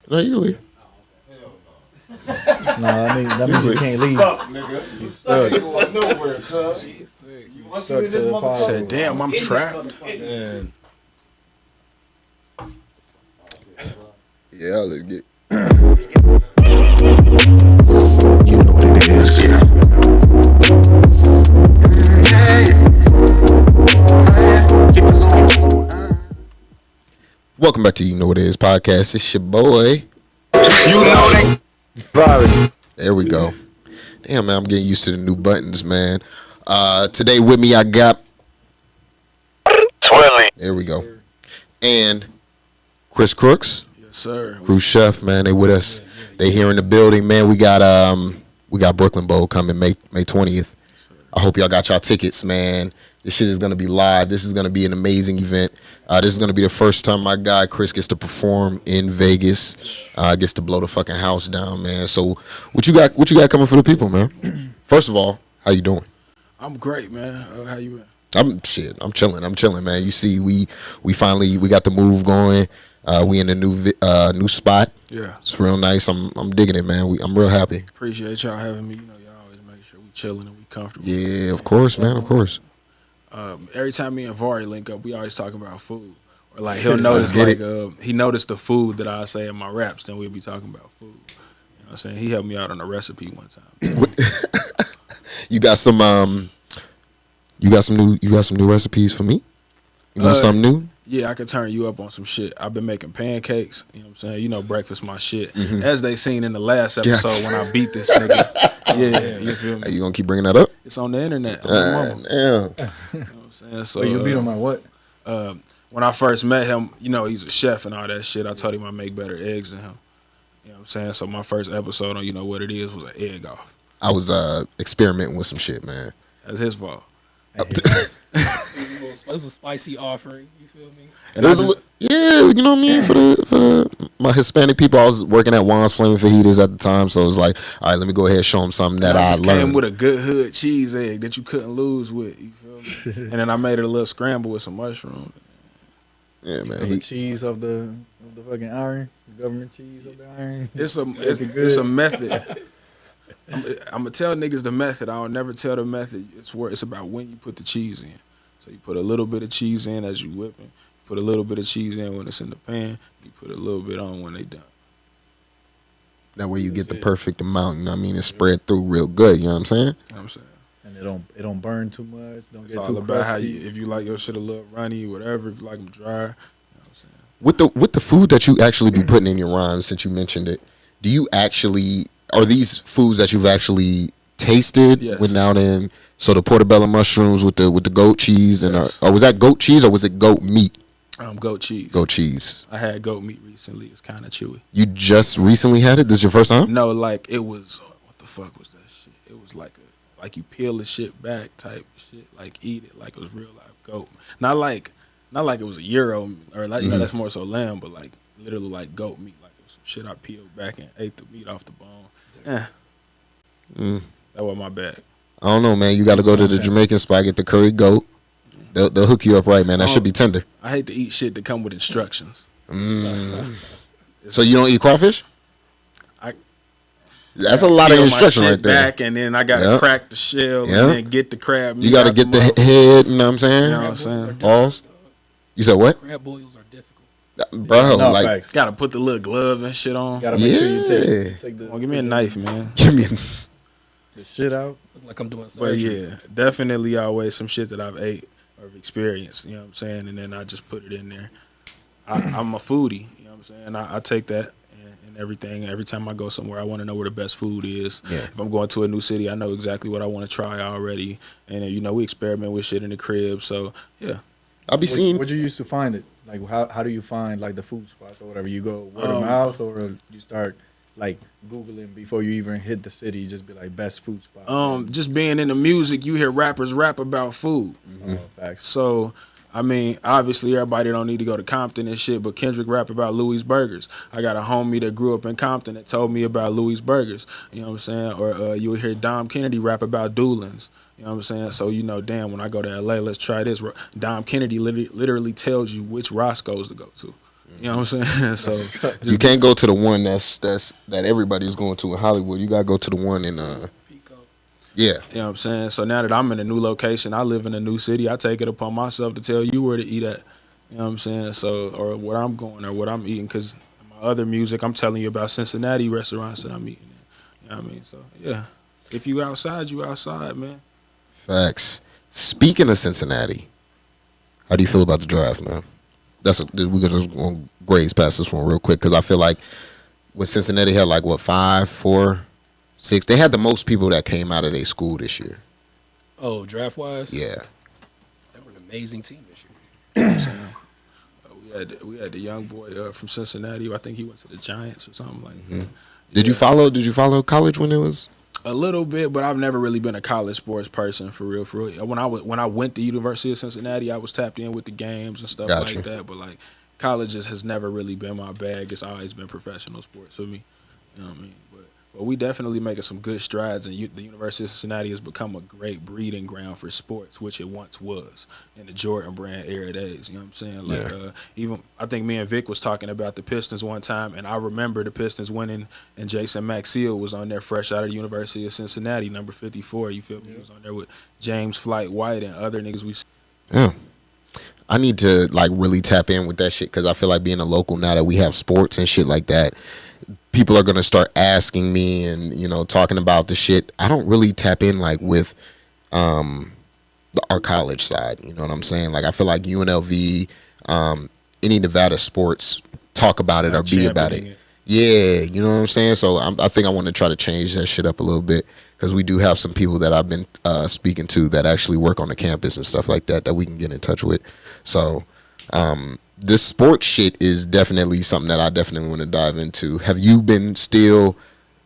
No, you leave. No, that means you can't leave. Stuck, nigga. You stuck. You going nowhere, cuz. You Once you in this motherfucker. Said, damn, I'm trapped. Man. Yeah, let's get. You know what it is. Welcome back to You Know What It Is podcast. It's your boy. You know that. Javari. There we go. Damn, man, I'm getting used to the new buttons, man. Today with me, I got Twilly. There we go. And Crooks. Yes, sir. Crew Sheff, man, they with us. They here in the building, man. We got Brooklyn Bowl coming May 20th. I hope y'all got y'all tickets, man. This shit is gonna be live. This is gonna be an amazing event. This is gonna be the first time my guy Chris gets to perform in Vegas. Gets to blow the fucking house down, man. So what you got coming for the people, man? First of all, how you doing? I'm great, man. How you been? I'm chilling, man. You see, we finally got the move going. We in a new spot. Yeah. It's real nice. I'm digging it, man. I'm real happy. Appreciate y'all having me. You know, y'all always make sure we chilling and we comfortable. Yeah, of course, man. Of course. Every time me and Vari link up, we always talk about food. Or like he'll notice he noticed the food that I say in my raps, then we'll be talking about food. You know what I'm saying? He helped me out on a recipe one time. So. You got some new recipes for me? You want something new? Yeah, I could turn you up on some shit. I've been making pancakes. You know what I'm saying? You know breakfast my shit. Mm-hmm. As they seen in the last episode when I beat this nigga. Yeah, you feel me? You gonna keep bringing that up? It's on the internet. Damn. You know what I'm saying? So you beat him at what? When I first met him, you know, he's a chef and all that shit. I told him I make better eggs than him. You know what I'm saying? So my first episode on You Know What It Is was an egg off. I was experimenting with some shit, man. That's his fault. It was a spicy offering. You feel me? And yeah, you know what I mean. For my Hispanic people, I was working at Juan's Flaming Fajitas at the time, so it was like, all right, let me go ahead and show them something that I just learned. came with a good hood cheese egg that you couldn't lose with. You feel me? And then I made it a little scramble with some mushrooms. Yeah, man. The cheese of the fucking iron, the government cheese of the iron. It's a method. I'm gonna tell niggas the method. I'll never tell the method. It's about when you put the cheese in. So you put a little bit of cheese in as you whipping. Put a little bit of cheese in when it's in the pan. You put a little bit on when they done. That way you get the perfect amount. You know what I mean? It's spread through real good. You know what I'm saying? You know what I'm saying? And it don't burn too much. Don't It's get all too about crusty. how if you like your shit a little runny, whatever. If you like them dry, you know what I'm saying? With the food that you actually be putting in your rhymes, since you mentioned it, do you actually are these foods that you've actually tasted? Yes. Went out in the portobello mushrooms with the goat cheese and Yes. or was that goat cheese or was it goat meat? Goat cheese. Goat cheese. I had goat meat recently. It's kind of chewy. You just recently had it? This is your first time? No, like it was. What the fuck was that shit? It was like you peel the shit back type shit. Like eat it like it was real life goat. Not like it was a euro or like you know, that's more so lamb, but like literally like goat meat. Like it was some shit I peeled back and ate the meat off the bone. That was my bag. I don't know, man. You got to go to the Jamaican spot, get the curry goat. They'll hook you up right, man. That should be tender. I hate to eat shit that come with instructions. So you don't eat crawfish? That's a lot of Peel my instruction shit right there. back, and then I gotta crack the shell and then get the crab. You got to get the head, you know what I'm saying? You know what I'm saying? Balls. You said what? Crab boils are difficult. Bro, No, like, facts. Gotta put the little glove and shit on. Gotta make sure you take the. Oh, give me a knife, man. give me the shit out. Look like I'm doing But surgery. yeah, definitely always some shit that I've ate or experienced, you know what I'm saying? And then I just put it in there. I'm a foodie, you know what I'm saying? I take that and everything. Every time I go somewhere, I want to know where the best food is. Yeah. If I'm going to a new city, I know exactly what I want to try already. And, you know, we experiment with shit in the crib. So, yeah. I'll be seeing. Where'd you used to find it? Like how do you find like the food spots or whatever? You go word of mouth or you start like Googling before you even hit the city, just be like best food spots. Just being in the music, you hear rappers rap about food. Facts. So, I mean, obviously everybody don't need to go to Compton and shit, but Kendrick rap about Louis Burgers. I got a homie that grew up in Compton that told me about Louis Burgers. You know what I'm saying? Or you'll hear Dom Kennedy rap about Doolins. You know what I'm saying? So, you know, when I go to LA, let's try this. Dom Kennedy literally tells you which Roscoe's to go to. You know what I'm saying? So You can't go to the one that everybody's going to in Hollywood. You gotta go to the one in Pico. yeah. you know what I'm saying? So now that I'm in a new location, I live in a new city, I take it upon myself to tell you where to eat at. You know what I'm saying? So, or where I'm going or what I'm eating. Because my other music, I'm telling you about Cincinnati restaurants that I'm eating at. You know what I mean? So, yeah. If you outside, man. Facts. Speaking of Cincinnati, how do you feel about the draft, man? We're gonna graze past this one real quick because I feel like with Cincinnati had like what 5, 4, 6. They had the most people that came out of their school this year. Oh, draft wise, Yeah. they were an amazing team this year. You know what I'm saying? We had the young boy from Cincinnati. I think he went to the Giants or something like that. Did you follow college when it was? A little bit, but I've never really been a college sports person for real. When I went to University of Cincinnati, I was tapped in with the games and stuff Gotcha. like that. But like college has never really been my bag. It's always been professional sports for me. You know what I mean? But we definitely making some good strides, and the University of Cincinnati has become a great breeding ground for sports, which it once was in the Jordan Brand era days. You know what I'm saying? Like even I think me and Vic was talking about the Pistons one time, and I remember the Pistons winning, and Jason Maxiell was on there fresh out of the University of Cincinnati, number 54. You feel me? He was on there with James Flight White and other niggas we. Yeah. I need to like really tap in with that shit because I feel like being a local now that we have sports and shit like that, people are gonna start asking me and talking about the shit. I don't really tap in like with our college side. You know what I'm saying? Like I feel like UNLV, any Nevada sports talk about it or be about it. Yeah, you know what I'm saying? So I think I want to try to change that shit up a little bit because we do have some people that I've been speaking to that actually work on the campus and stuff like that we can get in touch with. So this sports shit is definitely something that I definitely want to dive into. Have you been still,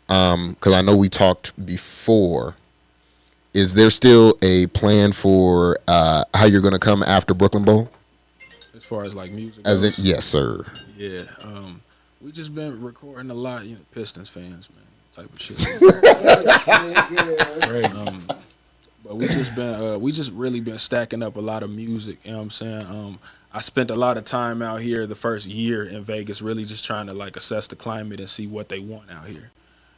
because I know we talked before, is there still a plan for how you're going to come after Brooklyn Bowl? As far as like music As goes? in, yes, sir. Yeah, we just been recording a lot, Pistons fans, man, type of shit. But we just really been stacking up a lot of music. You know what I'm saying? I spent a lot of time out here the first year in Vegas, really just trying to like assess the climate and see what they want out here.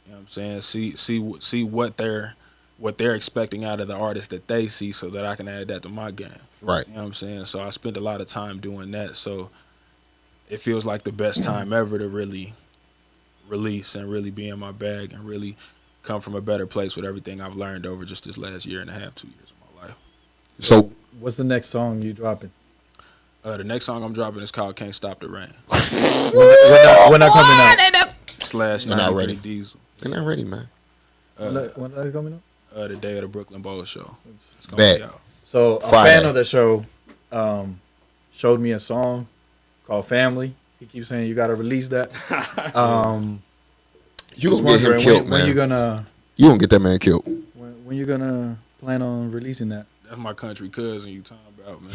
You know what I'm saying? See what they're expecting out of the artists that they see, so that I can add that to my game. Right. You know what I'm saying? So I spent a lot of time doing that. So it feels like the best time ever to really release and really be in my bag and really come from a better place with everything I've learned over just this last year and a half, 2 years of my life. So what's the next song you dropping? The next song I'm dropping is called "Can't Stop the Rain." When that coming out? / They're not 93 ready. Diesel. they're not ready, man. When that coming out? The day of the Brooklyn Bowl show. It's gonna Bet. be out. So a Friday. fan of the show showed me a song called "Family." He keeps saying you got to release that. You just gonna get him wondering killed, when man. you gonna get that man killed. when you gonna plan on releasing that? That's my country cousin you talking about, man.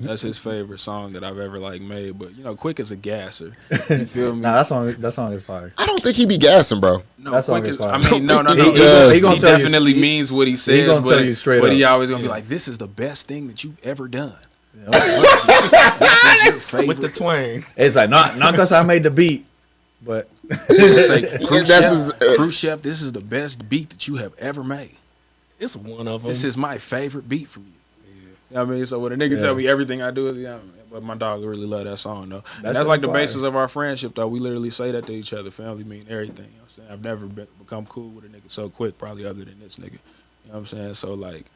That's his favorite song that I've ever like made. But Quick is a gasser. You feel me? Nah, that song is fire. I don't think he be gassing, bro. No, That song Quick is is. fire. I mean, no. He He, gonna tell you- definitely means what he says. gonna but tell you straight But up. he always gonna be like, "This is the best thing that you've ever done." This is your favorite. With the twang. It's like not because I made the beat, but Say, That's Khrushchev, this is the best beat that you have ever made. It's one of them. This is my favorite beat from you. You know what I mean? So when a nigga tell me everything I do is, but my dog really love that song though. And that's like the fire. basis of our friendship though. We literally say that to each other. Family mean everything. You know what I'm saying? I've never become cool with a nigga so quick, probably other than this nigga. You know what I'm saying? So like,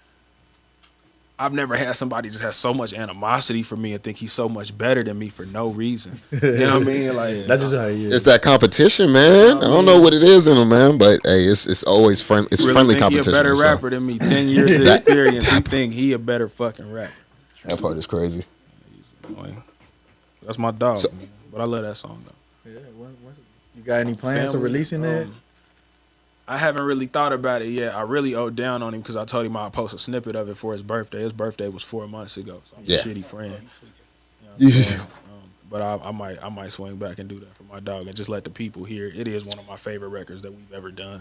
I've never had somebody just have so much animosity for me and think he's so much better than me for no reason. You know what I mean? Like that's just how he is. It's that competition, man. I don't know what it is in him, man, but hey, it's always friendly. It's really friendly think competition. He a better so. rapper than me. 10 years of experience. He think he a better fucking rapper. That part is crazy. Annoying. That's my dog, So- man. But I love that song though. Yeah, you got any plans for Family, releasing that? I haven't really thought about it yet. I really owed down on him because I told him I'd post a snippet of it for his birthday. His birthday was 4 months ago, so I'm Yeah. a shitty friend. You know what I'm saying? But I might swing back and do that for my dog and just let the people hear. It is one of my favorite records that we've ever done.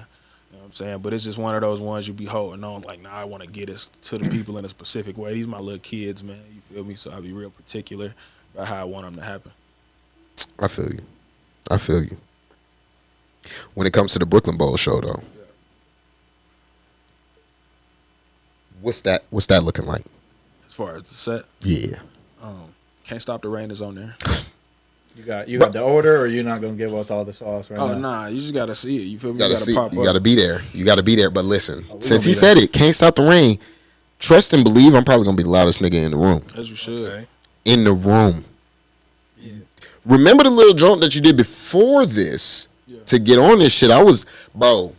You know what I'm saying? But it's just one of those ones you be holding on like, nah, I want to get it to the people in a specific way. These my little kids, man. You feel me? So I'll be real particular about how I want them to happen. I feel you. I feel you. When it comes to the Brooklyn Bowl show, though, what's that looking like? As far as the set, Yeah. Can't Stop the Rain is on there. You got the order, or you're not gonna give us all the sauce right Oh now? nah, you just gotta see it. You feel me? You gotta see. pop You up. gotta be there. You gotta be there. But listen, we since gonna he be said it, can't stop the rain. Trust and believe. I'm probably gonna be the loudest nigga in the room. As you should. Okay. In the room. Yeah. Remember the little jump that you did before this to get on this shit? I was, bro.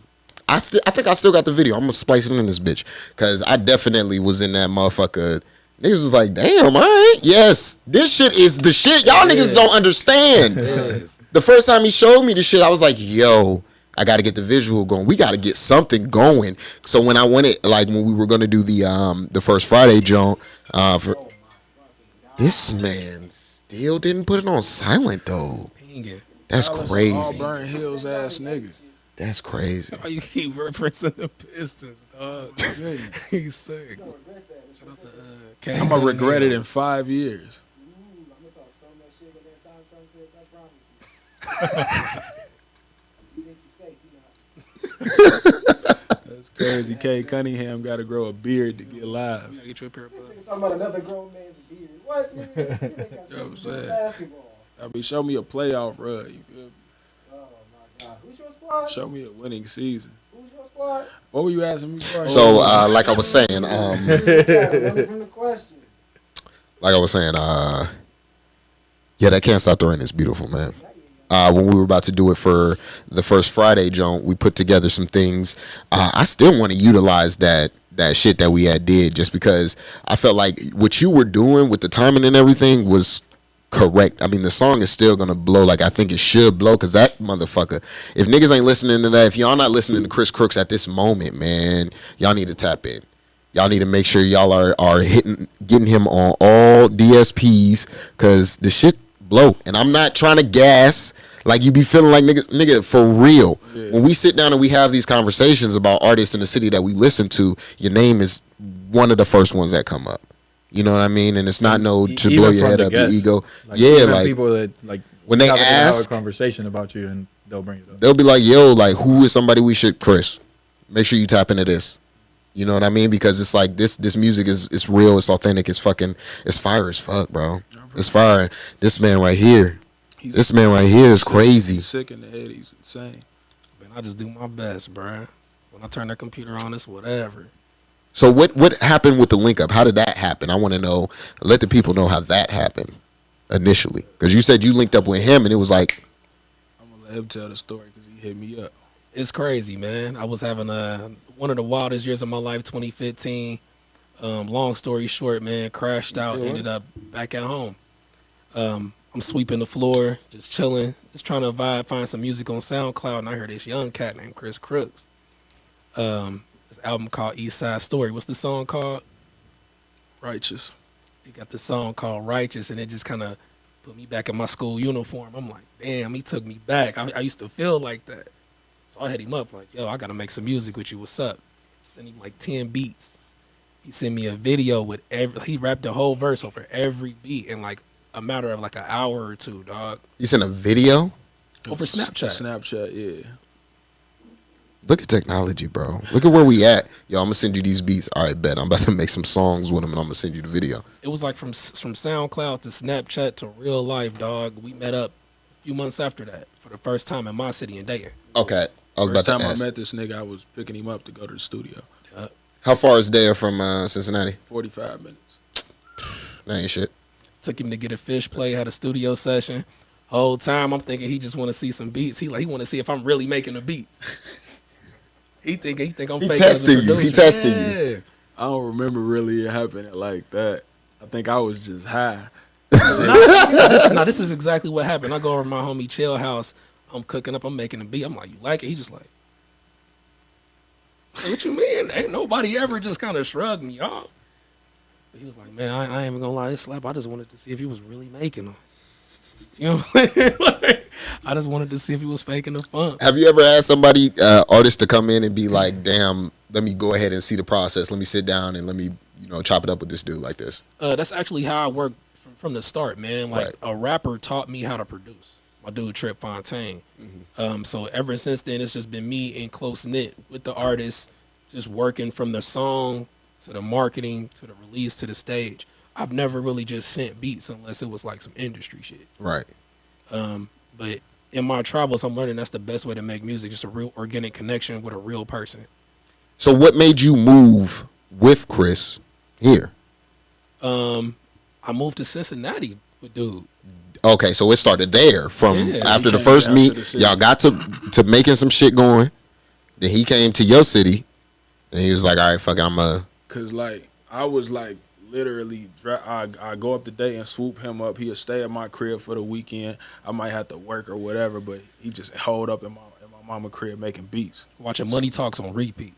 I think I still got the video. I'm gonna splice it in this bitch because I definitely was in that motherfucker. Niggas was like, damn, all right, yes, this shit is the shit. Y'all niggas don't understand. The first time he showed me the shit, I was like, yo, I got to get the visual going. We got to get something going. So when I wanted, like when we were gonna do the first Friday joint, for this man still didn't put it on silent though. Pinging. That's All crazy. Auburn Hills ass niggas. That's crazy. Why you keep referencing the Pistons, dog? He's sick. Shout out to K. I'm gonna regret it in 5 years. That's crazy. K. Cunningham got to grow a beard to get live. You gotta get you a pair of buds. Talking about another grown man's beard. What? Nigga, you think I You know what I'm should play saying? basketball? I mean, show me a playoff run. You feel me? Oh my God. Who's your squad? Show me a winning season. Who's your squad? What were you asking me for? So like I was saying, Yeah, running from the question. like I was saying, yeah, that Can't Stop the Rain is beautiful, man. When we were about to do it for the first Friday joint, we put together some things. I still want to utilize that shit that we had did just because I felt like what you were doing with the timing and everything was correct. I mean, the song is still gonna blow like I think it should blow because that motherfucker. If niggas ain't listening to that, if y'all not listening to Chris Crooks at this moment, man, y'all need to tap in. Y'all need to make sure y'all are getting him on all DSPs because the shit blow. And I'm not trying to gas like you be feeling like nigga for real. Yeah. When we sit down and we have these conversations about artists in the city that we listen to, your name is one of the first ones that come up. You know what I mean? And it's not to blow your head up, your ego. Like, yeah, like people that like when they have ask a conversation about you and they'll bring it up. They'll be like, yo, like who is somebody we should, Chris? Make sure you tap into this. You know what I mean? Because it's like this music is real, it's authentic, it's fire as fuck, bro. It's fire. This man right here is crazy. He's sick in the head. He's insane. Man, I just do my best, bruh. When I turn that computer on, it's whatever. So what happened with the link up? How did that happen? I want to know. Let the people know how that happened initially. Because you said you linked up with him and it was like. I'm going to let him tell the story because he hit me up. It's crazy, man. I was having one of the wildest years of my life, 2015. Long story short, man, crashed out, ended up back at home. I'm sweeping the floor, just chilling, just trying to vibe, find some music on SoundCloud, and I heard this young cat named Chris Crooks. This album called East Side Story. What's the song called? Righteous. He got the song called Righteous, and it just kind of put me back in my school uniform. I'm like, damn, he took me back. I used to feel like that. So I hit him up like, yo, I got to make some music with you. What's up? Sent him like 10 beats. He sent me a video with he rapped the whole verse over every beat in like a matter of like an hour or two, dog. You sent a video? Over Snapchat. Snapchat, yeah. Look at technology, bro. Look at where we at. Yo, I'm going to send you these beats. All right, bet. I'm about to make some songs with them, and I'm going to send you the video. It was like from SoundCloud to Snapchat to real life, dog. We met up a few months after that for the first time in my city in Dayton. Okay. I was First about time to ask. I met this nigga, I was picking him up to go to the studio. How far is Dale from Cincinnati? 45 minutes. That ain't shit. Took him to get a fish play, had a studio session. Whole time I'm thinking he just want to see some beats. He want to see if I'm really making the beats. He think I'm fake as a testing you. producer. He testing you. I don't remember really it happening like that. I think I was just high. This is exactly what happened. I go over to my homie Chill house. I'm cooking up. I'm making a beat. I'm like, you like it? He just like, hey, what you mean? Ain't nobody ever just kind of shrugged me off. But he was like, man, I ain't even gonna lie. This slap. I just wanted to see if he was really making them. You know what I'm saying? Like, I just wanted to see if he was faking the funk. Have you ever asked somebody, artist, to come in and be like, damn, let me go ahead and see the process. Let me sit down and let me, chop it up with this dude like this. That's actually how I work from the start, man. Like Right. a rapper taught me how to produce. my dude Trip Fontaine. So ever since then, it's just been me and close knit with the artist, just working from the song to the marketing to the release to the stage. I've never really just sent beats unless it was like some industry shit. Right. But in my travels, I'm learning that's the best way to make music, just a real organic connection with a real person. So what made you move with Chris here? I moved to Cincinnati with dude. Okay, so it started there. From Yeah, after he the came first down to meet, the city. y'all got to making some shit going. Then he came to your city, and he was like, "All right, fuck it, I'm a." Cause like I was like literally, I go up the day and swoop him up. He'll stay at my crib for the weekend. I might have to work or whatever, but he just hold up in my mama crib making beats. Watching Money Talks on repeat.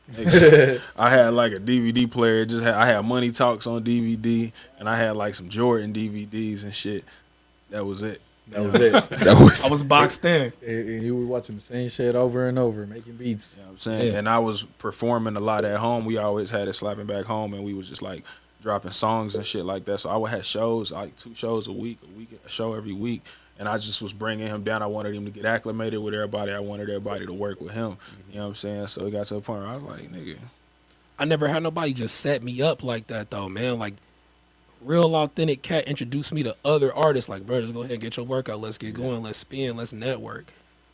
I had like a DVD player. I had Money Talks on DVD, and I had like some Jordan DVDs and shit. That was it. That was it. That was I was boxed in. And you were watching the same shit over and over, making beats. You know what I'm saying? Yeah. And I was performing a lot at home. We always had it slapping back home, and we was just like dropping songs and shit like that. So I would have shows, like 2 shows a week, a show every week. And I just was bringing him down. I wanted him to get acclimated with everybody. I wanted everybody to work with him. You know what I'm saying? So it got to a point where I was like, nigga. I never had nobody just set me up like that though, man. Like real authentic cat introduced me to other artists. Like, bro, just go ahead and get your workout. Let's get going. Let's spin. Let's network.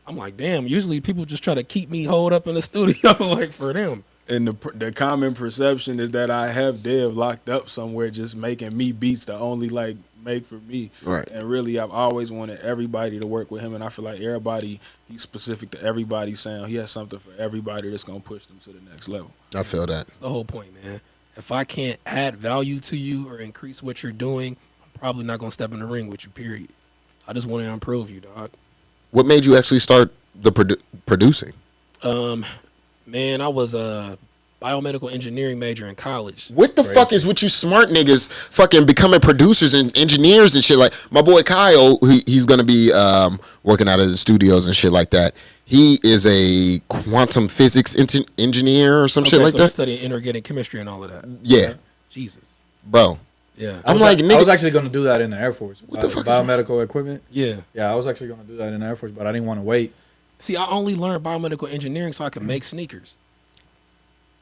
I'm like, damn. Usually people just try to keep me holed up in the studio, like for them. And the common perception is that I have Dev locked up somewhere just making me beats to only like make for me. Right. And really, I've always wanted everybody to work with him. And I feel like everybody, he's specific to everybody's sound. He has something for everybody that's going to push them to the next level. I feel that. That's the whole point, man. If I can't add value to you or increase what you're doing, I'm probably not going to step in the ring with you, period. I just want to improve you, dog. What made you actually start the producing? Man, I was a biomedical engineering major in college. What the fuck is with you smart niggas fucking becoming producers and engineers and shit? Like my boy Kyle, he's gonna be working out of the studios and shit like that. He is a quantum physics engineer or some shit like so that. I'm studying inorganic chemistry and all of that. Yeah, Jesus. bro. Yeah. I'm like, I nigga, was actually going to do that in the Air Force. What the fuck is biomedical equipment. Yeah. Yeah, I was actually going to do that in the Air Force, but I didn't want to wait. See, I only learned biomedical engineering so I could make sneakers.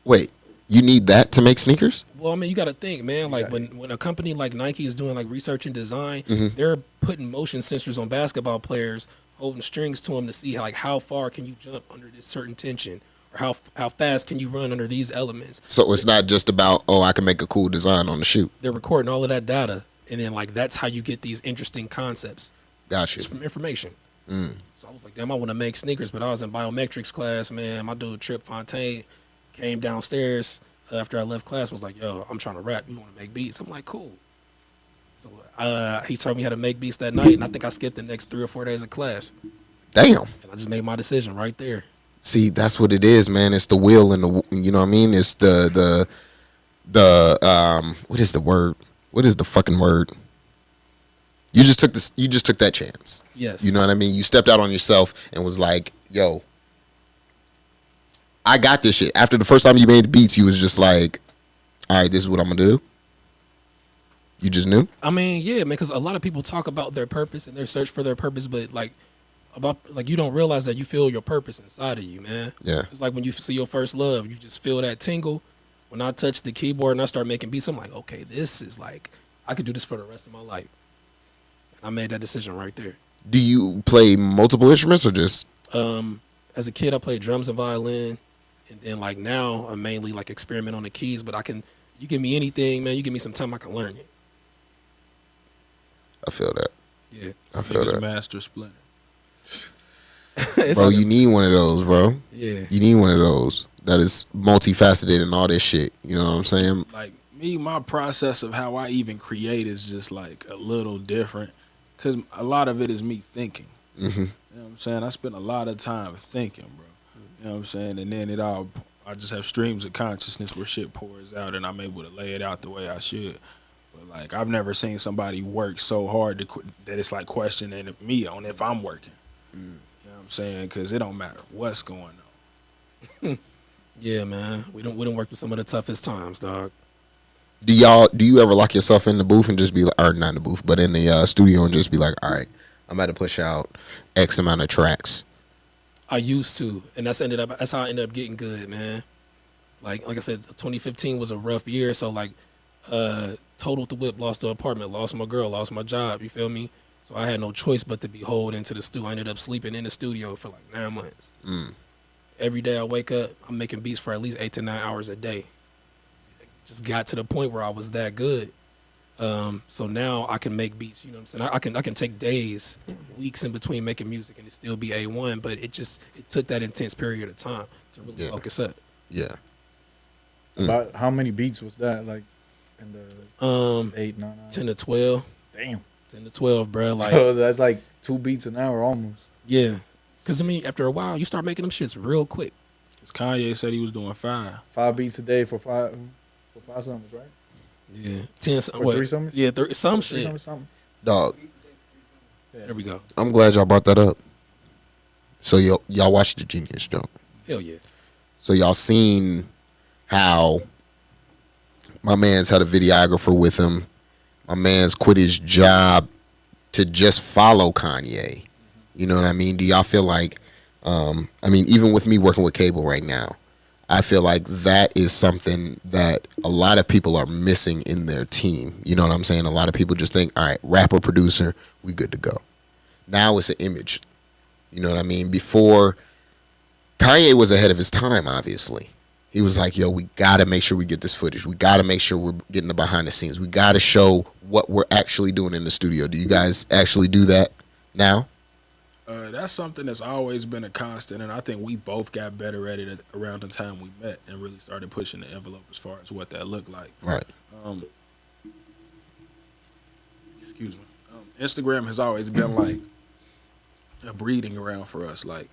wait, you need that to make sneakers? Well, I mean, you got to think, man. Like when a company like Nike is doing like research and design, Mm-hmm. they're putting motion sensors on basketball players, holding strings to them to see how far can you jump under this certain tension, or how fast can you run under these elements. So it's not just about, oh, I can make a cool design on the shoe. They're recording all of that data, and then like that's how you get these interesting concepts. Gotcha. It's from information. So I was like, damn, I want to make sneakers, but I was in biometrics class, man. My dude Trip Fontaine came downstairs after I left class, was like, yo, I'm trying to rap. You want to make beats? I'm like, cool. So he told me how to make beats that night, and I think I skipped the next 3 or 4 days of class. Damn. And I just made my decision right there. See, that's what it is, man. It's the will and the, you know what I mean? It's the what is the word? What is the fucking word? You just took that chance. Yes. You know what I mean? You stepped out on yourself and was like, yo, I got this shit. After the first time you made the beats, you was just like, all right, this is what I'm going to do. You just knew? I mean, yeah, man, because a lot of people talk about their purpose and their search for their purpose, but you don't realize that you feel your purpose inside of you, man. Yeah. It's like when you see your first love, you just feel that tingle. When I touch the keyboard and I start making beats, I'm like, okay, this is like, I could do this for the rest of my life. And I made that decision right there. Do you play multiple instruments or just? As a kid, I played drums and violin. And then like now, I mainly like experiment on the keys, but you give me anything, man, you give me some time, I can learn it. I feel that. Yeah. I feel Niggas that. Master Splinter. It's Bro, like you need one of those, bro. yeah. You need one of those that is multifaceted and all this shit. You know what I'm saying? Like me, my process of how I even create is just like a little different, because a lot of it is me thinking. Mm-hmm. You know what I'm saying? I spend a lot of time thinking, bro. You know what I'm saying? And then I just have streams of consciousness where shit pours out, and I'm able to lay it out the way I should. But like, I've never seen somebody work so hard that it's like questioning me on if I'm working. You know what I'm saying? Because it don't matter what's going on. Yeah, man. We don't work with some of the toughest times, dog. Do you ever lock yourself in the booth and just be like, or not in the booth, but in the studio and just be like, all right, I'm about to push out X amount of tracks. I used to, and that's how I ended up getting good, man. Like I said, 2015 was a rough year. So like, totaled the whip, lost the apartment, lost my girl, lost my job. You feel me? So I had no choice but to be beholden to the studio. I ended up sleeping in the studio for like 9 months. Every day I wake up, I'm making beats for at least 8 to 9 hours a day. Just got to the point where I was that good. So now I can make beats. You know what I'm saying? I can take days, weeks in between making music, and it still be A1. But it took that intense period of time to really focus up. Yeah. About how many beats was that? Like in the 8, 9 hours? 10 to 12. Damn. 10 to 12, bro. Like, So that's like 2 beats an hour almost. yeah. Because, I mean, after a while, you start making them shits real quick. 'Cause Kanye said he was doing 5. 5 beats a day for 5 summers, right? Yeah. 10, Or 3 summers? Yeah, some 3 shit. summers, something. Dog, There we go. I'm glad y'all brought that up. So y'all watched the Genius joke. Hell yeah. So y'all seen how my man's had a videographer with him. My man's quit his job to just follow Kanye. You know what I mean? Do y'all feel like, I mean, even with me working with cable right now, I feel like that is something that a lot of people are missing in their team. You know what I'm saying? A lot of people just think, all right, rapper, producer, we good to go. Now it's an image. You know what I mean? Before, Kanye was ahead of his time, obviously. He was like, yo, we got to make sure we get this footage. We got to make sure we're getting the behind the scenes. We got to show what we're actually doing in the studio. Do you guys actually do that now? That's something that's always been a constant, and I think we both got better at it around the time we met and really started pushing the envelope as far as what that looked like. Right. Excuse me. Instagram has always been like a breeding ground for us, like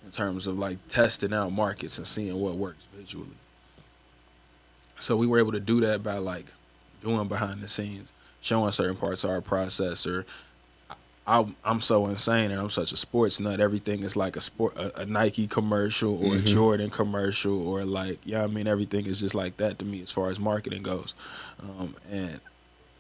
in terms of like testing out markets and seeing what works visually. So we were able to do that by like doing behind the scenes, showing certain parts of our process. Or I'm so insane and I'm such a sports nut. Everything is like a Nike commercial or a Jordan commercial, or like, I mean, everything is just like that to me as far as marketing goes. And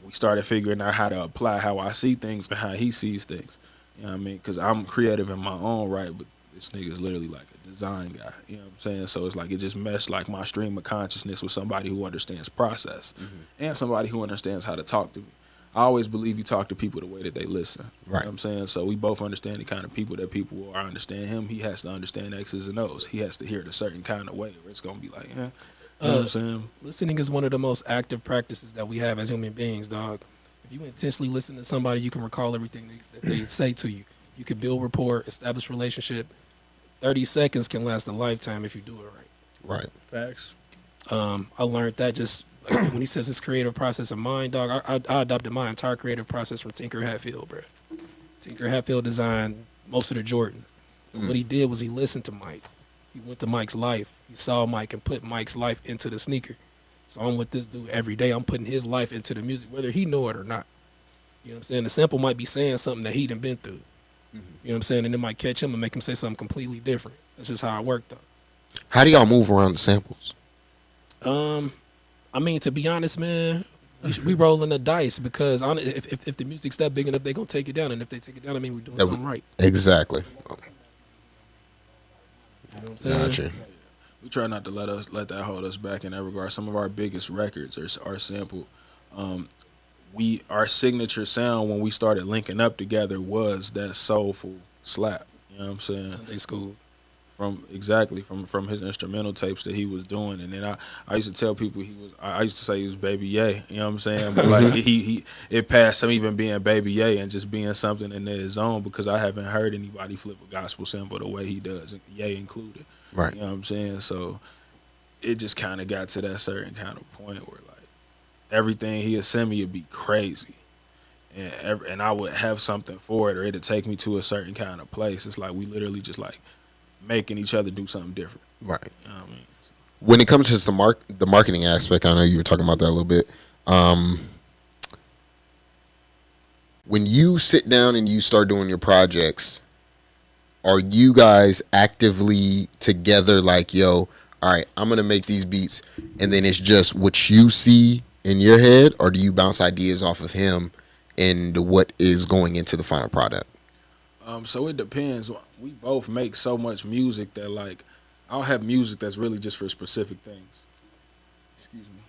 we started figuring out how to apply how I see things to how he sees things. You know what I mean? Because I'm creative in my own right, but this nigga is literally like a design guy. You know what I'm saying? So it's like it just meshed like my stream of consciousness with somebody who understands process and somebody who understands how to talk to me. I always believe you talk to people the way that they listen. You know what I'm saying? So we both understand the kind of people that people will understand him. He has to understand X's and O's. He has to hear it a certain kind of way, or it's going to be like, You know what I'm saying? Listening is one of the most active practices that we have as human beings, dog. If you intensely listen to somebody, you can recall everything that they say to you. You can build rapport, establish relationship. 30 seconds can last a lifetime if you do it right. Right. Facts. I learned that just like, when he says his creative process of mine, dog, I adopted my entire creative process from Tinker Hatfield, bro. Tinker Hatfield designed most of the Jordans. But what he did was he listened to Mike. He went to Mike's life. He saw Mike and put Mike's life into the sneaker. So I'm with this dude every day. I'm putting his life into the music, whether he know it or not. You know what I'm saying? The sample might be saying something that he done been through. You know what I'm saying? And it might catch him and make him say something completely different. That's just how I work, though. How do y'all move around the samples? I mean, to be honest, man, we rolling the dice because if the music's that big enough, they gonna take it down, and if they take it down, I mean we're doing something right. Exactly. You know what I'm saying? Gotcha. We try not to let that hold us back in that regard. Some of our biggest records are sampled. Our signature sound when we started linking up together was that soulful slap. You know what I'm saying? Sunday school. From his instrumental tapes that he was doing. And then I used to tell people I used to say he was Baby Ye, you know what I'm saying? But like it passed him even being Baby Ye and just being something in his own, because I haven't heard anybody flip a gospel sample the way he does, Ye included. Right. You know what I'm saying? So it just kind of got to that certain kind of point where like everything he'd send me would be crazy. And I would have something for it, or it'd take me to a certain kind of place. It's like we literally just like making each other do something different. Right. You know what I mean? When it comes to the marketing aspect, I know you were talking about that a little bit. When you sit down and you start doing your projects, are you guys actively together like, yo, all right, I'm going to make these beats, and then it's just what you see in your head, or do you bounce ideas off of him and what is going into the final product? So it depends. We both make so much music that like I'll have music that's really just for specific things. Excuse me.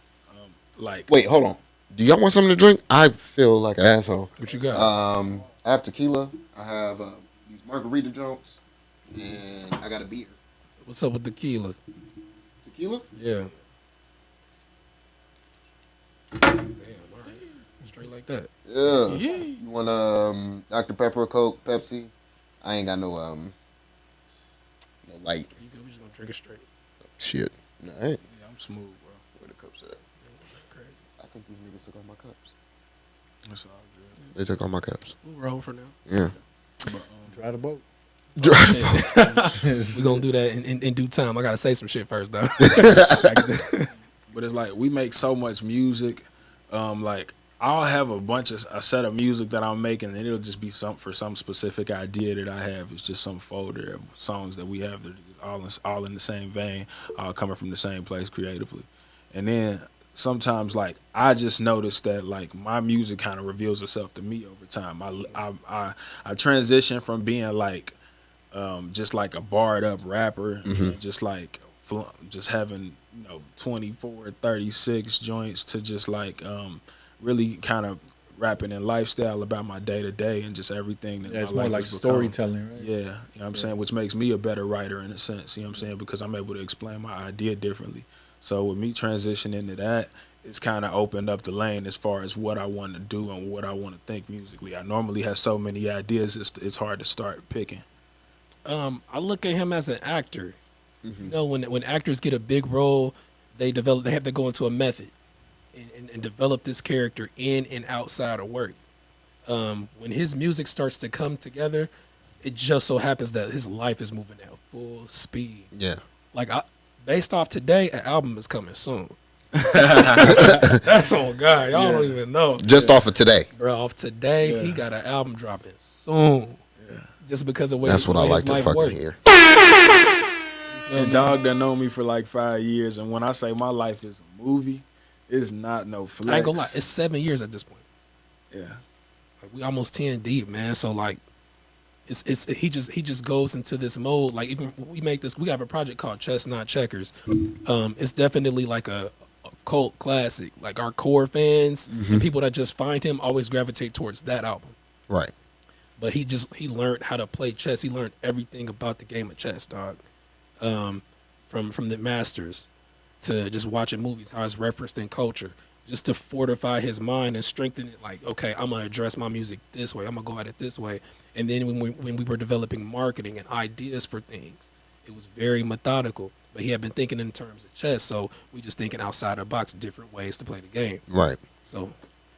Like Wait, hold on. Do y'all want something to drink? I feel like an asshole. What you got? I have tequila. I have these margarita jumps, and I got a beer. What's up with tequila? Tequila? Yeah. Damn, all right. Straight like that. Yeah. Yeah. You want Dr. Pepper, Coke, Pepsi? I ain't got no light You good? We just gonna drink it straight. shit. All right. Yeah, I'm smooth, bro. Where the cups at? Crazy. I think these niggas took all my cups. That's all good. They took all my cups. We'll roll for now. Yeah. But, Try the boat. We're gonna do that in due time. I gotta say some shit first though. but it's like we make so much music. Like I'll have a set of music that I'm making, and it'll just be for some specific idea that I have. It's just some folder of songs that we have that are all in the same vein, all coming from the same place creatively. And then sometimes like I just notice that like my music kind of reveals itself to me over time. I transition from being like just like a barred up rapper, and just like just having 24, 36 joints to just like really kind of rapping and lifestyle about my day to day and just everything that Yeah, it's my more life like has become. storytelling, right? Yeah, you know what I'm saying, which makes me a better writer in a sense, you know what I'm saying, because I'm able to explain my idea differently. So with me transitioning into that, it's kind of opened up the lane as far as what I want to do and what I want to think musically. I normally have so many ideas, it's hard to start picking. I look at him as an actor. You know, when actors get a big role, they have to go into a method and develop this character in and outside of work. When his music starts to come together, it just so happens that his life is moving at full speed. Yeah. Like based off today, an album is coming soon. That's on God. Y'all don't even know. Just off of today. Bro, off today, he got an album dropping soon. Just because of the way That's what I his like to life fucking work. hear. And dog done known me for like 5 years, and when I say my life is a movie, it's not no flex. I ain't gonna lie, it's 7 years at this point. Yeah. Like, we almost 10 deep, man. So like, he just goes into this mode. Like even when we have a project called Chestnut Checkers. It's definitely like a cult classic. Like our core fans and people that just find him always gravitate towards that album. Right. But he learned how to play chess. He learned everything about the game of chess, dog. From the masters to just watching movies, how it's referenced in culture, just to fortify his mind and strengthen it. Like, okay, I'm gonna address my music this way. I'm gonna go at it this way. And then when we were developing marketing and ideas for things, it was very methodical. But he had been thinking in terms of chess, so we just thinking outside the box, different ways to play the game. Right. So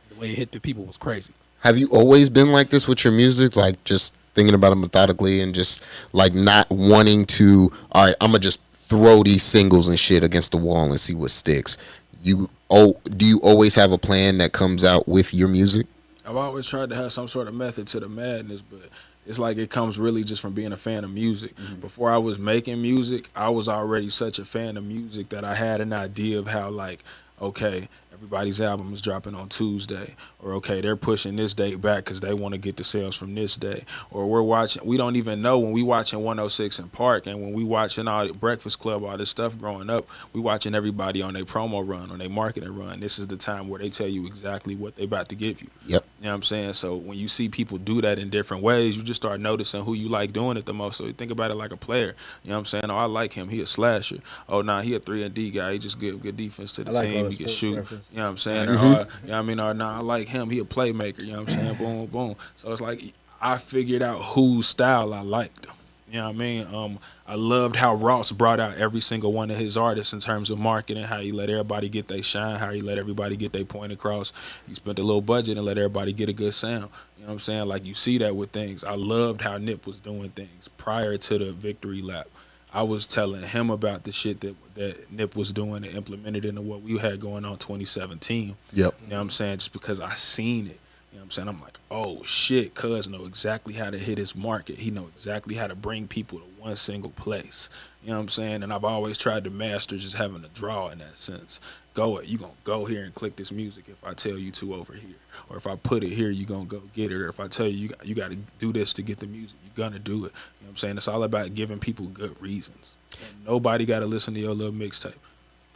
the way it hit the people was crazy. Have you always been like this with your music? Like just thinking about it methodically and just like not wanting to, all right, I'm going to just throw these singles and shit against the wall and see what sticks. Do you always have a plan that comes out with your music? I've always tried to have some sort of method to the madness, but it's like it comes really just from being a fan of music. Before I was making music, I was already such a fan of music that I had an idea of how, like, okay, everybody's album is dropping on Tuesday, or okay, they're pushing this date back because they want to get the sales from this day, or we don't even know when we watching 106 in Park and when we watching all Breakfast Club, all this stuff growing up, we watching everybody on their promo run, on their marketing run. This is the time where they tell you exactly what they about to give you. Yep. You know what I'm saying? So when you see people do that in different ways, you just start noticing who you like doing it the most. So you think about it like a player. You know what I'm saying? Oh, I like him. He a slasher. Oh, nah, he a 3-and-D guy. He just good defense to the I like team. all He the can sports shoot. reference. You know what I'm saying? Or, you know what I mean? Or, nah, I like him. He a playmaker. You know what I'm saying? Boom, boom. So it's like I figured out whose style I liked. You know what I mean? I loved how Ross brought out every single one of his artists in terms of marketing, how he let everybody get their shine, how he let everybody get their point across. He spent a little budget and let everybody get a good sound. You know what I'm saying? Like, you see that with things. I loved how Nip was doing things prior to the victory lap. I was telling him about the shit that Nip was doing and implemented into what we had going on 2017. Yep. You know what I'm saying? Just because I seen it. You know what I'm saying? I'm like, oh shit, cuz know exactly how to hit his market. He know exactly how to bring people to one single place. You know what I'm saying? And I've always tried to master just having a draw in that sense. You gonna go here and click this music if I tell you to over here. Or if I put it here, you gonna go get it. Or if I tell you you gotta do this to get the music, you're gonna do it. You know what I'm saying? It's all about giving people good reasons. And nobody gotta listen to your little mixtape.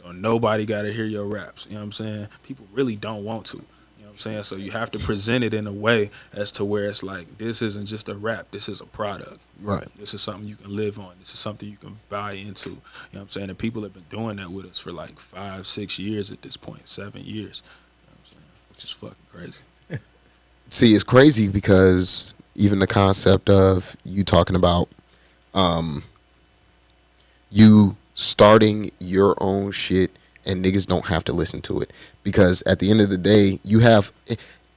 Or nobody gotta hear your raps. You know what I'm saying? People really don't want to. You know what I'm saying? So you have to present it in a way as to where it's like, this isn't just a rap, this is a product. Right. This is something you can live on. This is something you can buy into. You know what I'm saying? And people have been doing that with us for like 5-6 years at this point, 7 years. You know what I'm saying? Which is fucking crazy. See, it's crazy because even the concept of you talking about you starting your own shit and niggas don't have to listen to it, because at the end of the day you have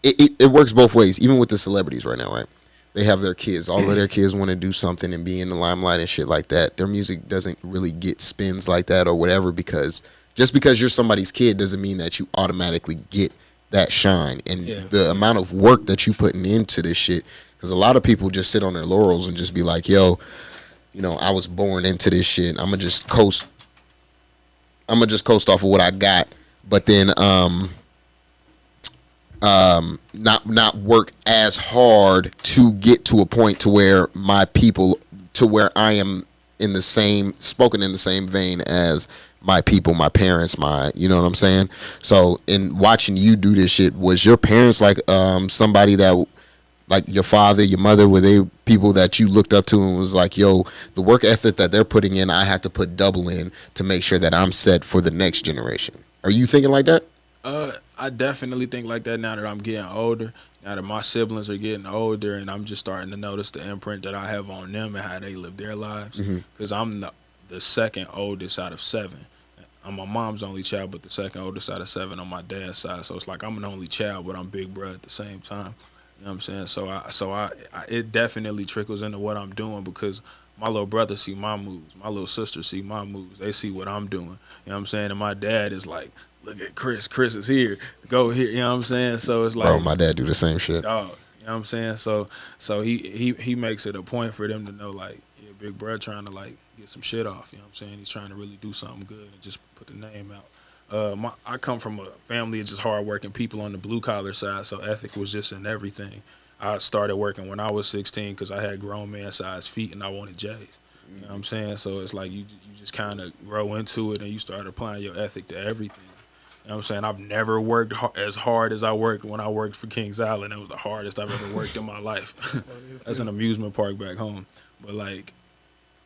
it works both ways. Even with the celebrities right now, right? They have their kids. All of their kids want to do something and be in the limelight and shit like that. Their music doesn't really get spins like that or whatever, because just because you're somebody's kid doesn't mean that you automatically get that shine. And the amount of work that you putting into this shit, because a lot of people just sit on their laurels and just be like, yo, you know, I was born into this shit. I'm gonna just coast off of what I got, but then not work as hard to get to a point to where my people, to where I am spoken in the same vein as my people, my parents, you know what I'm saying? So in watching you do this shit, was your parents like somebody that, like your father, your mother, were they people that you looked up to and was like, yo, the work ethic that they're putting in, I had to put double in to make sure that I'm set for the next generation? Are you thinking like that? I definitely think like that now that I'm getting older, now that my siblings are getting older, and I'm just starting to notice the imprint that I have on them and how they live their lives. Because I'm the second oldest out of 7. I'm my mom's only child, but the second oldest out of 7 on my dad's side. So it's like I'm an only child, but I'm big bro at the same time. You know what I'm saying? So I it definitely trickles into what I'm doing, because my little brother see my moves, my little sister see my moves. They see what I'm doing. You know what I'm saying? And my dad is like, look at Chris. Chris is here. Go here. You know what I'm saying? So it's like, Bro, my dad do the same shit. dog. You know what I'm saying? So he makes it a point for them to know, like, yeah, big bro trying to like get some shit off. You know what I'm saying? He's trying to really do something good and just put the name out. I come from a family of just hardworking people on the blue collar side, so ethic was just in everything. I started working when I was 16 because I had grown man sized feet and I wanted J's. You know what I'm saying? So it's like you just kind of grow into it and you start applying your ethic to everything. You know what I'm saying? I've never worked as hard as I worked when I worked for Kings Island. It was the hardest I've ever worked in my life. That's an amusement park back home. But like,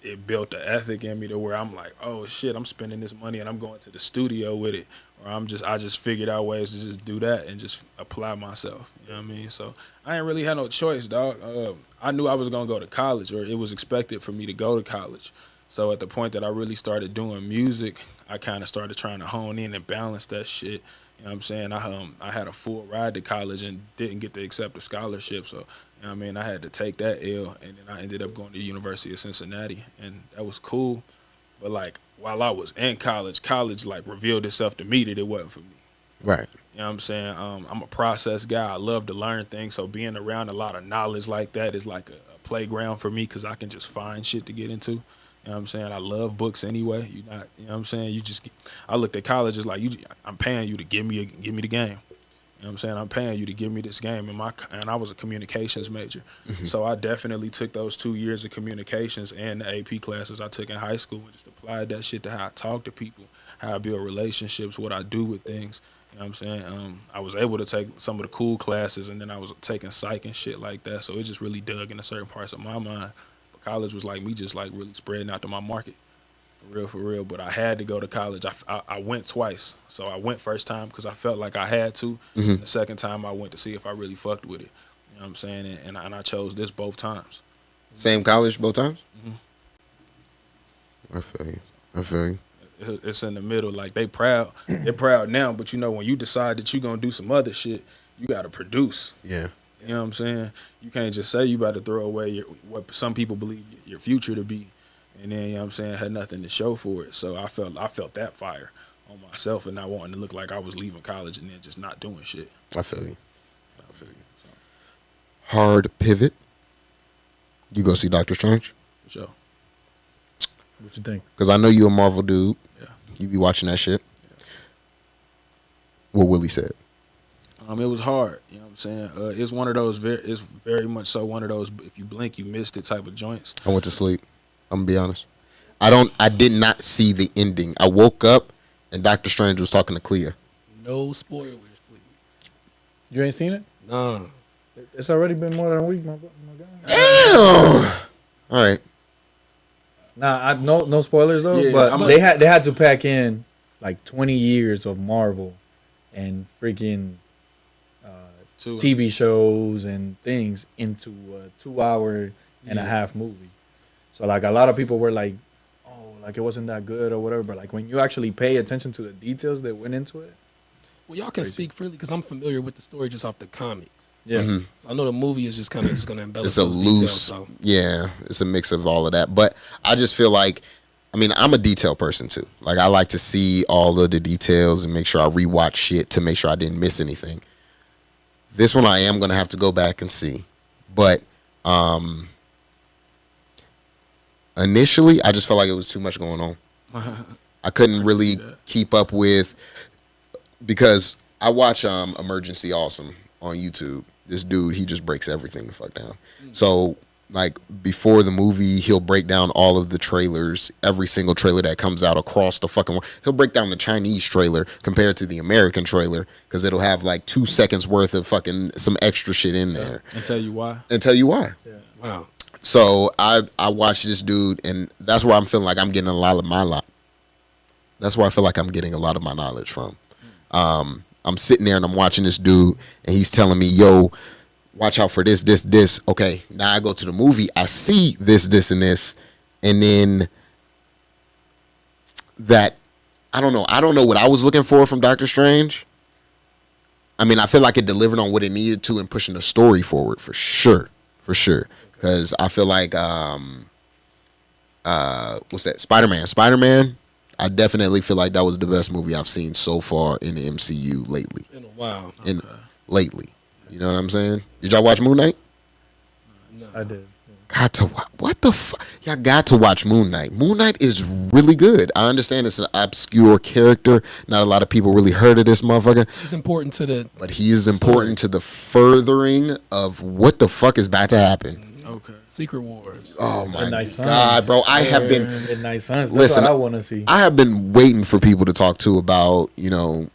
it built the ethic in me to where I'm like, oh shit, I'm spending this money and I'm going to the studio with it. Or I just figured out ways to just do that and just apply myself. You know what I mean? So I ain't really had no choice, dog. I knew I was gonna go to college, or it was expected for me to go to college. So at the point that I really started doing music, I kind of started trying to hone in and balance that shit. You know what I'm saying? I had a full ride to college and didn't get to accept a scholarship. So, you know what I mean? I had to take that L, and then I ended up going to the University of Cincinnati, and that was cool. But, like, while I was in college, like, revealed itself to me that it wasn't for me. Right. You know what I'm saying? I'm a process guy. I love to learn things, so being around a lot of knowledge like that is like a playground for me because I can just find shit to get into. You know what I'm saying? I love books anyway. You know what I'm saying? I looked at college as like, I'm paying you to give me the game. You know what I'm saying? I'm paying you to give me this game. And I was a communications major. Mm-hmm. So I definitely took those 2 years of communications and the AP classes I took in high school and just applied that shit to how I talk to people, how I build relationships, what I do with things. You know what I'm saying? I was able to take some of the cool classes, and then I was taking psych and shit like that. So it just really dug into certain parts of my mind. College was like me just like really spreading out to my market. For real. But I had to go to college. I went twice. So I went first time because I felt like I had to. Mm-hmm. The second time I went to see if I really fucked with it. You know what I'm saying? And I chose this both times. Same college both times? Mm-hmm. I feel you. It's in the middle. Like they proud. They're proud now, but you know when you decide that you're going to do some other shit, you got to produce. Yeah. You know what I'm saying? You can't just say you about to throw away what some people believe your future to be, and then, you know what I'm saying, had nothing to show for it. So I felt that fire on myself and not wanting to look like I was leaving college and then just not doing shit. I feel you. So hard pivot, you go see Doctor Strange? For sure. What you think? Because I know you a Marvel dude. Yeah. You be watching that shit. What Willie said. It was hard. You know what I'm saying? It's one of those. It's very much so one of those. If you blink, you missed it type of joints. I went to sleep. I'm gonna be honest. I did not see the ending. I woke up and Doctor Strange was talking to Clea. No spoilers, please. You ain't seen it? Nah. It's already been more than a week, my guy. Damn. All right. Nah, no spoilers though. Yeah, but they had to pack in like 20 years of Marvel and freaking TV shows and things into a 2-hour and a half movie. So like a lot of people were like, oh, like it wasn't that good or whatever. But like when you actually pay attention to the details that went into it. Well, y'all can speak freely because I'm familiar with the story just off the comics. Yeah. Mm-hmm. So I know the movie is just kind of just going to embellish It's a those details, loose, so. yeah, it's a mix of all of that. But I just feel like, I mean, I'm a detail person too. Like I like to see all of the details and make sure I rewatch shit to make sure I didn't miss anything. This one I am going to have to go back and see. But initially, I just felt like it was too much going on. I couldn't really keep up with, because I watch Emergency Awesome on YouTube. This dude, he just breaks everything the fuck down. So, like, before the movie, he'll break down all of the trailers, every single trailer that comes out across the fucking world. He'll break down the Chinese trailer compared to the American trailer, because it'll have like 2 seconds worth of fucking some extra shit in there. And tell you why. Yeah. Wow. So I watch this dude, and that's where I'm feeling like I'm getting a lot of my That's where I feel like I'm getting a lot of my knowledge from. I'm sitting there and I'm watching this dude, and he's telling me, yo, watch out for this, this, this. Okay, now I go to the movie, I see this, this, and this, and then that, I don't know what I was looking for from Doctor Strange. I mean, I feel like it delivered on what it needed to in pushing the story forward, for sure. Because I feel like, what's that, Spider-Man, I definitely feel like that was the best movie I've seen so far in the MCU lately. In a while. Lately. You know what I'm saying? Did y'all watch Moon Knight? No. I did. Got to watch. What the fuck? Y'all got to watch Moon Knight. Moon Knight is really good. I understand it's an obscure character. Not a lot of people really heard of this motherfucker. It's important to the... But he is important to the furthering of what the fuck is about to happen. Okay. Secret Wars. Oh my Midnight Suns. God, bro. I have been... Midnight Suns. That's Listen, what I want to see. I have been waiting for people to talk to about, you know,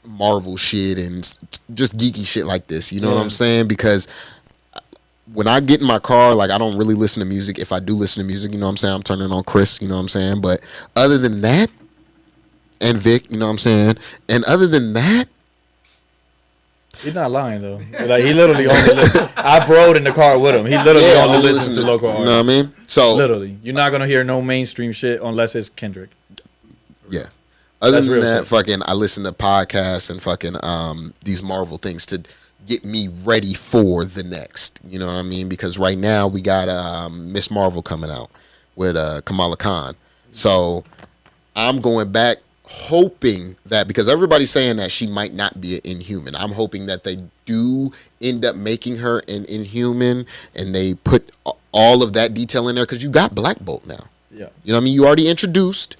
Marvel shit and just geeky shit like this. You know what I'm saying? Because when I get in my car, like, I don't really listen to music. If I do listen to music, you know what I'm saying, I'm turning on Chris, you know what I'm saying? But other than that, and Vic, you know what I'm saying? And other than that, He's not lying though. Like he literally only listens. I rode in the car with him. He literally only listens to local artists. You know what I mean? So literally, you're not gonna hear no mainstream shit unless it's Kendrick. yeah. Other That's than real that, shit. fucking, I listen to podcasts and fucking these Marvel things to get me ready for the next. You know what I mean? Because right now we got Miss Marvel coming out with Kamala Khan. So I'm going back hoping that, because everybody's saying that she might not be an Inhuman. I'm hoping that they do end up making her an Inhuman and they put all of that detail in there, because you got Black Bolt now. Yeah. You know what I mean? You already introduced.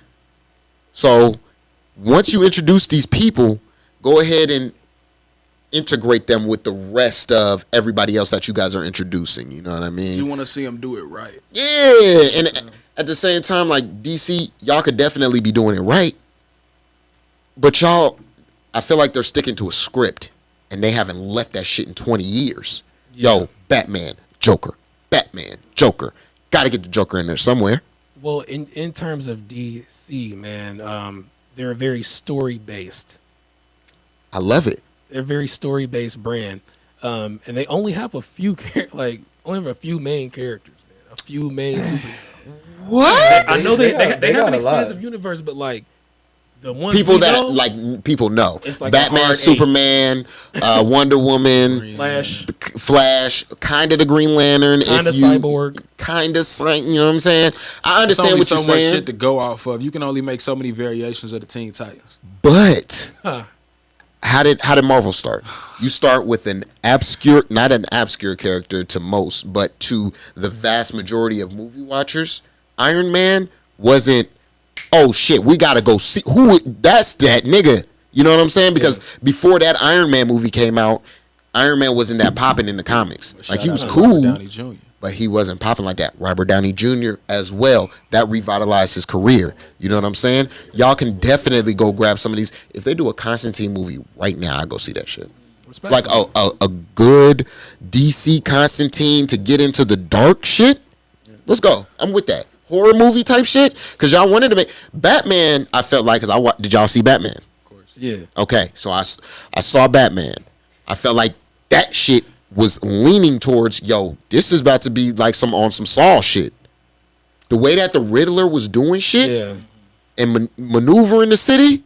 So once you introduce these people, go ahead and integrate them with the rest of everybody else that you guys are introducing. You know what I mean? You want to see them do it right. Yeah. And at the same time, like DC, y'all could definitely be doing it right. But y'all, I feel like they're sticking to a script and they haven't left that shit in 20 years. Yeah. Yo, Batman, Joker. Got to get the Joker in there somewhere. Well, in terms of DC, man, they're very story-based. I love it. They're a very story-based brand. And they only have a few, a few main characters, man. A few main super. What? I know they have got an a lot. expansive universe, but like the ones People we that know, like people know. It's like a Batman, hard Superman, Wonder Woman, Flash, kind of the Green Lantern, kind of Cyborg. kind of, you know what I'm saying? I There's understand only what so you're much saying, shit to go off of. You can only make so many variations of the Teen Titans. but Huh. how did Marvel start? You start with an obscure, not an obscure character to most, but to the vast majority of movie watchers. Iron Man wasn't, oh shit, we gotta go see who. That's that nigga. You know what I'm saying? Because before that Iron Man movie came out, Iron Man wasn't that popping in the comics. Like he was cool, but he wasn't popping like that. Robert Downey Jr. as well. That revitalized his career. You know what I'm saying? Y'all can definitely go grab some of these. If they do a Constantine movie right now, I go see that shit. Respect. Like a good DC Constantine to get into the dark shit. Let's go. I'm with that. Horror movie type shit. Because y'all wanted to make Batman. I felt like, because did y'all see Batman? Of course. Yeah. Okay, so I saw Batman. I felt like that shit was leaning towards, yo, this is about to be like some Saw shit. The way that the Riddler was doing shit and maneuvering the city,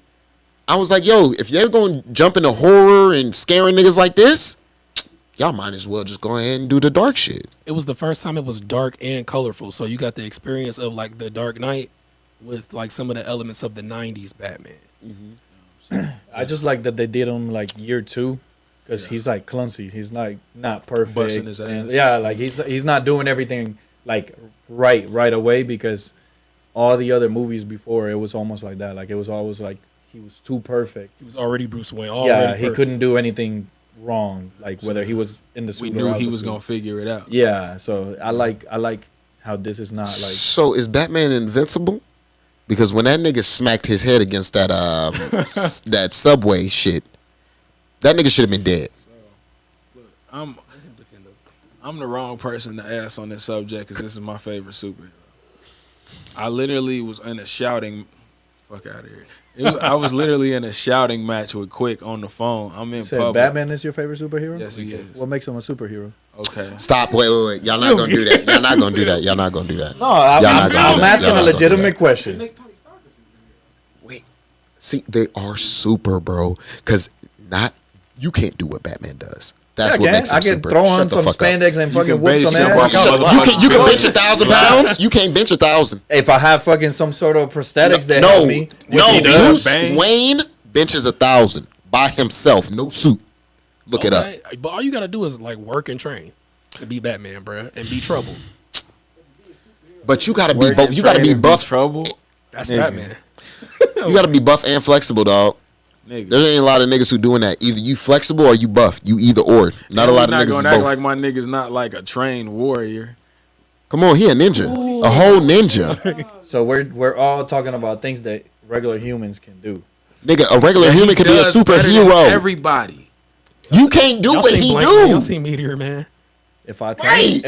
I was like, yo, if you're going to jump into horror and scaring niggas like this, y'all might as well just go ahead and do the dark shit. It was the first time it was dark and colorful, so you got the experience of like the Dark Knight with like some of the elements of the 90s Batman. Mm-hmm. I just like that they did him like year 2. Because he's like clumsy. He's like not perfect. Busting his ass. Yeah, like he's not doing everything like right away, because all the other movies before, it was almost like that. Like it was always like he was too perfect. He was already Bruce Wayne. He couldn't do anything wrong. Like whether he was in the suit. We knew he was gonna figure it out. Yeah, so I like how this is not like. So is Batman invincible? Because when that nigga smacked his head against that that subway shit, that nigga should have been dead. So, look, I'm the wrong person to ask on this subject because this is my favorite superhero. I literally was in a shouting, fuck out of here. I was literally in a shouting match with Quick on the phone. I'm in public. Batman is your favorite superhero? Yes, he is. What makes him a superhero? Okay. Stop. Wait. Y'all not gonna do that. Y'all not gonna do that. Y'all not gonna do that. No, I'm asking a legitimate Makes question. Tony Stark a superhero. Wait. See, they are super, bro. Because you can't do what Batman does. That's what makes him I can super. throw on Shut the some fuck up. spandex and fucking can whoop some basically ass. walk You can bench 1,000 pounds. You can't bench 1,000. If I have fucking some sort of prosthetics that No, help me. he does, Bruce bang. Wayne benches 1,000 by himself, no suit. Look it up. But all you gotta do is like work and train to be Batman, bruh, and be trouble. But you gotta be both. You gotta be buff. Trouble. That's Nigga. Batman. You gotta be buff and flexible, dog. Nigga. There ain't a lot of niggas who doing that. Either you flexible or you buff. You either or. Not a lot of niggas is gonna act both. like my nigga's not like a trained warrior. Come on, he a ninja. A whole ninja. So we're all talking about things that regular humans can do. Nigga, a regular Yeah, he human could be a does better than superhero. Everybody. You can't do what he Y'all do. seen Meteor Man? If I train,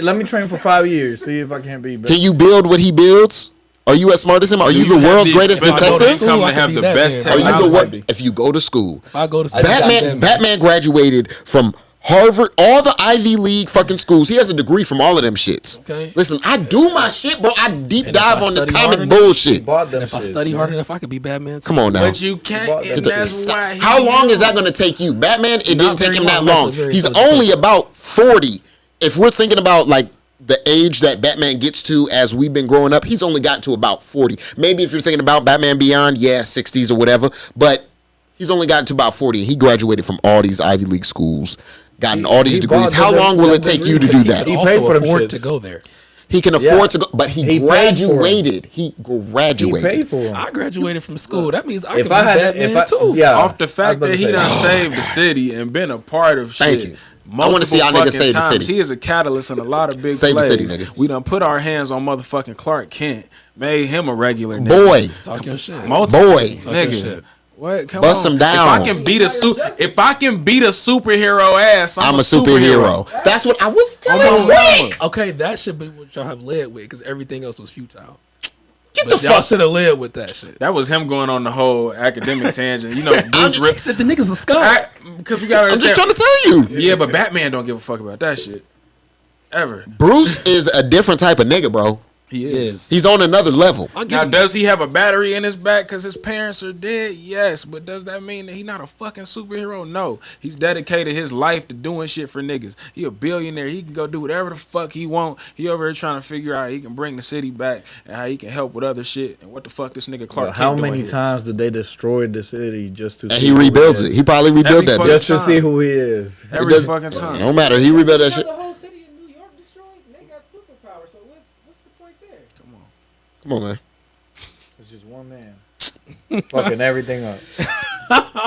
let me train for 5 years. See if I can't be. Can you build what he builds? Are you as smart as him? Are you the world's greatest detective? Come I to could have be the Batman. best Are you the technology. what? If you go to school, If I go to school, Batman graduated from Harvard, all the Ivy League fucking schools. He has a degree from all of them shits. Okay. Listen, I do my shit, bro. I deep And if dive I on this study hard comic enough, bullshit. bought them. If I shits, study man. hard enough, I could be Batman too. Come on now. But you can't, and that's why. How long is that going to take you? Batman, it didn't take very him that long, long. actually, very He's close. only about 40. If we're thinking about like the age that Batman gets to as we've been growing up, he's only gotten to about 40. Maybe if you're thinking about Batman Beyond, 60s or whatever. But he's only gotten to about 40. He graduated from all these Ivy League schools, gotten all these he degrees. bought How them- long will them it take degrees. you to do that? He He paid also for them afford shits. to go there. He can afford to go, but he He paid for 'em. graduated. He He graduated. paid for them. I graduated from school. That means I If could I be had, Batman if I, too. yeah, Off the I was fact about that to he say done saved the city and been a part of shit. Thank you. I wanna see y'all multiple niggas save the fucking times. city. He is a catalyst in a lot of big Save the plays. city, nigga. We done put our hands on motherfucking Clark Kent, made him a regular nigga. Boy, Talk your shit. Multiple boy. Talk your nigga. shit. What? Come Bust on. him down. If I can beat a superhero ass, I'm I'm a superhero. That's what I was telling Rick. Okay, that should be what y'all have led with, because everything else was futile. Get But the y'all fuck. should have led with that shit. That was him going on the whole academic tangent. You know, Bruce He said the nigga's a scum. because we gotta I'm just understand. trying to tell you. Yeah, but Batman don't give a fuck about that shit. Ever. Bruce is a different type of nigga, bro. He is. He's on another level. Now, does he have a battery in his back because his parents are dead? Yes, but does that mean that he's not a fucking superhero? No. He's dedicated his life to doing shit for niggas. He a billionaire. He can go do whatever the fuck he want. He over here trying to figure out how he can bring the city back and how he can help with other shit and what the fuck this nigga Clark Kent how doing many here. times did they destroy the city just to? And see he who rebuilds is? it. He probably rebuilt that Every bitch. Just to see who he is. Every fucking time. No matter. He rebuilt that shit. The whole city of New York destroyed, and they got superpowers. So what's the point there? Come on, man. It's just one man fucking everything up.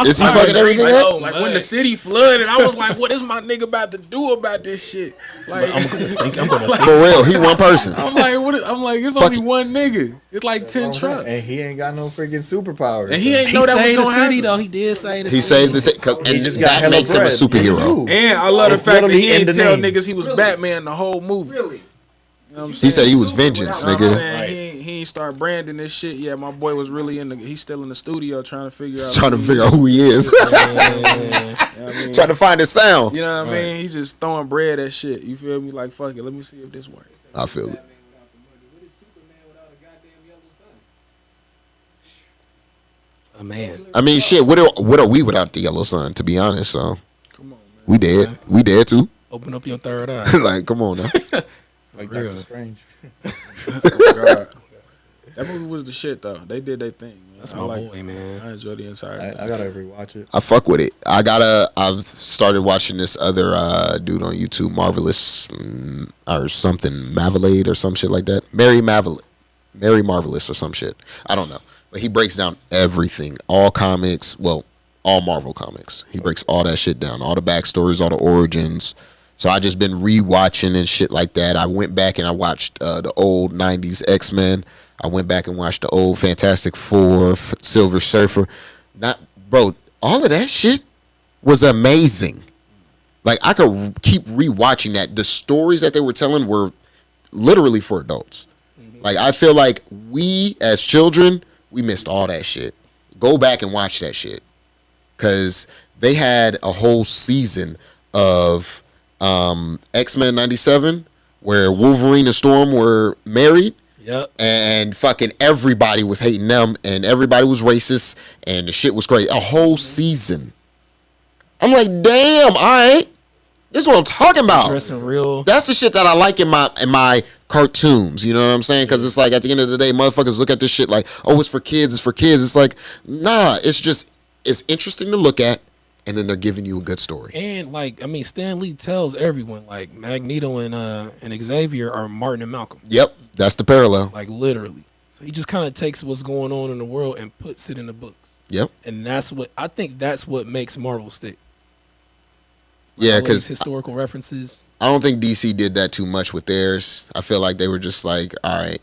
Is he fucking everything up? Like when the city flooded, I was like, "What is my nigga about to do about this shit?" Like, I'm gonna For real, he one person. I'm like, what? I'm like, it's Fuck only it. one nigga. It's like 10 trucks, And he ain't got no freaking superpowers. and he ain't He know that was saved the gonna city happen. though. He did say the He city. saves the city, and He just got that hella makes him a bread. superhero. And I love the It's fact that literally he in didn't the tell name. niggas he was Batman the whole movie. Really? You know what I'm He saying? said he was vengeance, You know what I'm nigga. saying? He ain't start branding this shit. Yeah, my boy was really he's still in the studio trying to figure out. Trying to who he figure is. out who he is. You know what I mean? Trying to find his sound. You know what I mean? He's just throwing bread at shit. You feel me? Like, fuck it. Let me see if this works. I feel it. Batman without the money. What is Superman without a goddamn yellow sun? A man. I mean, shit. What are we without the yellow sun? To be honest, so Come on, man. we dead. We dead too. Open up your third eye. Like, come on now. Like Real. Doctor Strange. Oh, God. That movie was the shit, though. They did their thing, man. That's I my like boy, it. man. I enjoyed the entire thing. I gotta rewatch it. I fuck with it. I've started watching this other dude on YouTube, Marvelous or something, Mavelade or some shit like that. Mary Marvelous or some shit. I don't know. But he breaks down everything. All comics, well, all Marvel comics. He breaks all that shit down. All the backstories, all the origins. So I just been rewatching and shit like that. I went back and I watched the old 90s X-Men. I went back and watched the old Fantastic Four, Silver Surfer. Bro, all of that shit was amazing. Like, I could keep rewatching that. The stories that they were telling were literally for adults. Like, I feel like we, as children, we missed all that shit. Go back and watch that shit. Because they had a whole season of X-Men 97 where Wolverine and Storm were married. Yep. And fucking everybody was hating them, and everybody was racist, and the shit was crazy. A whole season. I'm like, damn, all right. This is what I'm talking about. Dressing real. That's the shit that I like in my cartoons. You know what I'm saying? Because it's like, at the end of the day, motherfuckers look at this shit like, oh, it's for kids, it's for kids. It's like, nah, it's interesting to look at, and then they're giving you a good story. And like, I mean, Stan Lee tells everyone like Magneto and Xavier are Martin and Malcolm. Yep, that's the parallel. Like literally. So he just kind of takes what's going on in the world and puts it in the books. Yep. And that's what makes Marvel stick. Yeah, All these because historical references. I don't think DC did that too much with theirs. I feel like they were just like, all right,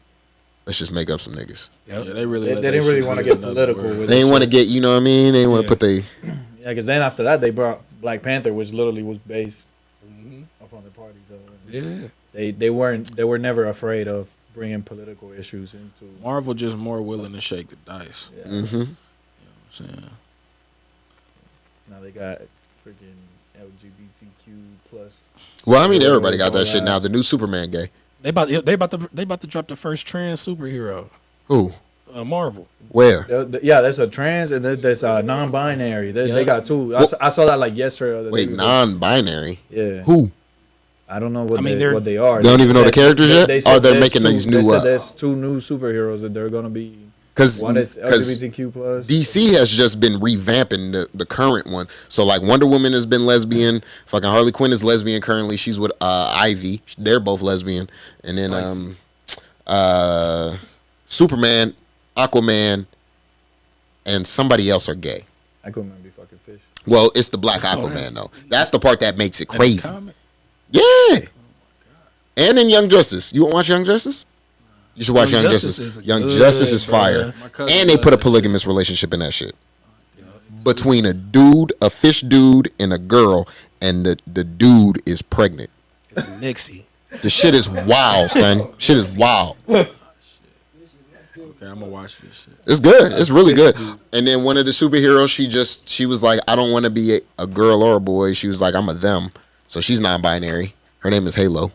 let's just make up some niggas. Yep. Yeah, they really They let didn't that really shit want to be get another political word. with They it. didn't want to get, you know what I mean? They didn't want to Yeah. put they. Yeah, because then after that they brought Black Panther, which literally was based upon the party. So Yeah. they were never afraid of bringing political issues into. Marvel just more willing to shake the dice. Yeah. Mm-hmm. You know what I'm saying? Now they got freaking LGBTQ plus. Well, I mean, everybody got all that shit now. The new Superman gay. They about to drop the first trans superhero. Who? Marvel. Where? Yeah, there's a trans and there's a non-binary. They Yeah. got two. I saw that like yesterday. Or the Wait, day. non-binary. Yeah. Who? I don't know what I mean, what they are. They don't even know the said- characters yet? They Or said they're there's making two, these they new, said there's two new superheroes that they're gonna be. Because One is LGBTQ plus. DC has just been revamping the current one. So like Wonder Woman has been lesbian. Fucking Harley Quinn is lesbian currently. She's with Ivy. They're both lesbian. And then Superman, Aquaman, and somebody else are gay. I couldn't be fucking fish. Well, it's the black Aquaman though. That's the part that makes it In the crazy. comic? Yeah. And in Young Justice. You want to watch Young Justice? You should watch Young, Young Justice. Justice is Young good, Justice is bruh. fire. My cousin And they loves put a that polygamous relationship in that shit. Between a dude, a fish dude, and a girl, and the dude is pregnant. It's Nixie. The shit is wild, son. Shit is wild. Okay, I'm gonna watch this shit. It's good. It's really good. And then one of the superheroes, she was like, I don't want to be a girl or a boy. She was like, I'm a them. So she's non-binary. Her name is Halo,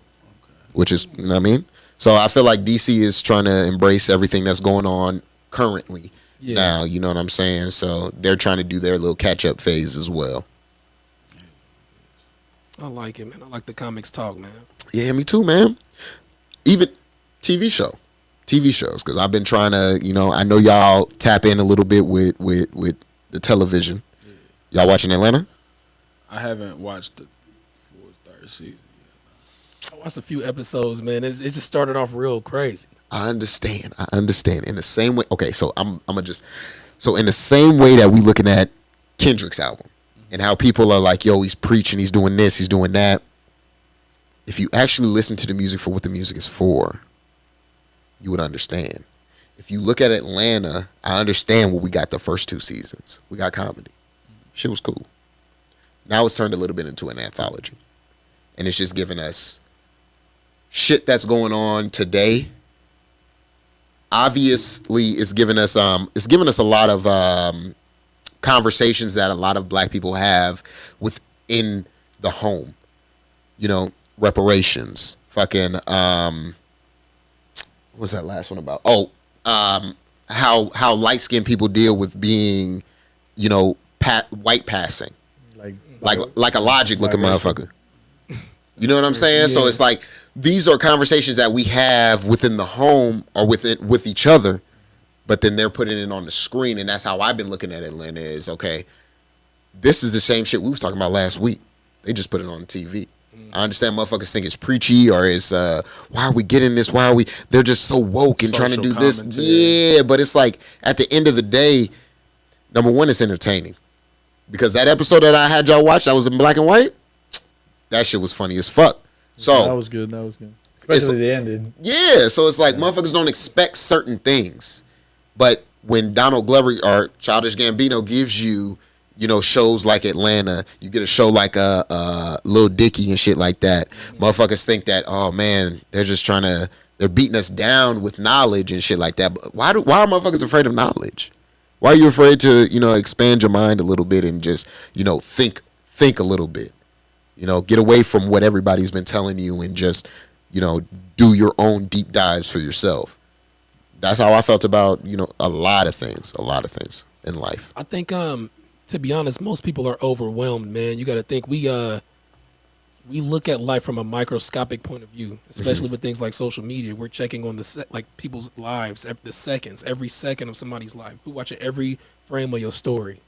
which is, you know what I mean? So I feel like DC is trying to embrace everything that's going on currently now. You know what I'm saying? So they're trying to do their little catch up phase as well. I like it, man. I like the comics talk, man. Yeah, me too, man. Even TV shows, because I've been trying to, I know y'all tap in a little bit with the television. Y'all watching Atlanta? I haven't watched the full third season yet. I watched a few episodes, man. It just started off real crazy. I understand. In the same way. Okay, so I'm gonna just. So in the same way that we looking at Kendrick's album and how people are like, yo, he's preaching, he's doing this, he's doing that. If you actually listen to the music for what the music is for, you would understand. If you look at Atlanta, I understand what we got the first 2 seasons. We got comedy. Shit was cool. Now it's turned a little bit into an anthology. And it's just giving us shit that's going on today. Obviously, it's giving us a lot of conversations that a lot of black people have within the home. Reparations. Fucking what's that last one about? How light-skinned people deal with being, white passing. Like a logic looking motherfucker. You know what I'm saying? Yeah. So it's like these are conversations that we have within the home or with each other, but then they're putting it on the screen, and that's how I've been looking at Atlanta is, okay, this is the same shit we was talking about last week. They just put it on TV. I understand motherfuckers think it's preachy or it's why are we getting this? They're just so woke and trying to do this. Yeah, but it's like at the end of the day, number one, it's entertaining. Because that episode that I had y'all watch that was in black and white, that shit was funny as fuck. So that was good. Especially the ending. Yeah, so it's like motherfuckers don't expect certain things. But when Donald Glover or Childish Gambino gives you, shows like Atlanta, you get a show like Lil Dicky and shit like that. Motherfuckers think that, oh man, they're beating us down with knowledge and shit like that. But why are motherfuckers afraid of knowledge? Why are you afraid to, expand your mind a little bit and just, think a little bit? Get away from what everybody's been telling you and just, do your own deep dives for yourself. That's how I felt about, a lot of things in life. I think, to be honest, most people are overwhelmed, man. You got to think we look at life from a microscopic point of view, especially with things like social media. We're checking on people's lives, every second of somebody's life. We're watching every frame of your story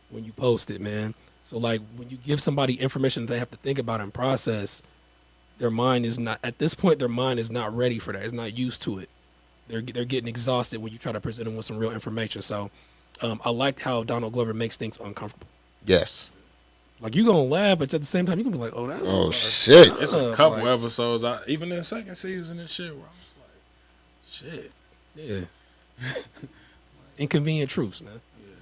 when you post it, man. So like when you give somebody information that they have to think about and process, their mind is not ready for that. It's not used to it. They're getting exhausted when you try to present them with some real information. So I liked how Donald Glover makes things uncomfortable. Yes. Like you gonna laugh, but at the same time you gonna be like, "Oh, that's shit." It's a couple episodes, even in the second season and shit, where I was like, "Shit, yeah." Inconvenient truths, man. Yeah.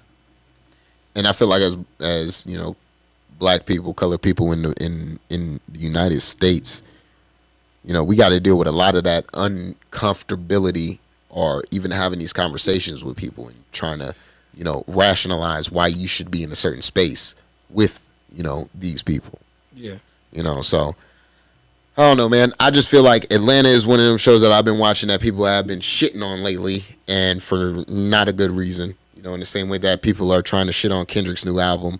And I feel like as black people, colored people in the United States, we got to deal with a lot of that uncomfortability, or even having these conversations with people and trying to, rationalize why you should be in a certain space with, these people. Yeah. So I don't know, man. I just feel like Atlanta is one of them shows that I've been watching that people have been shitting on lately, and for not a good reason. In the same way that people are trying to shit on Kendrick's new album,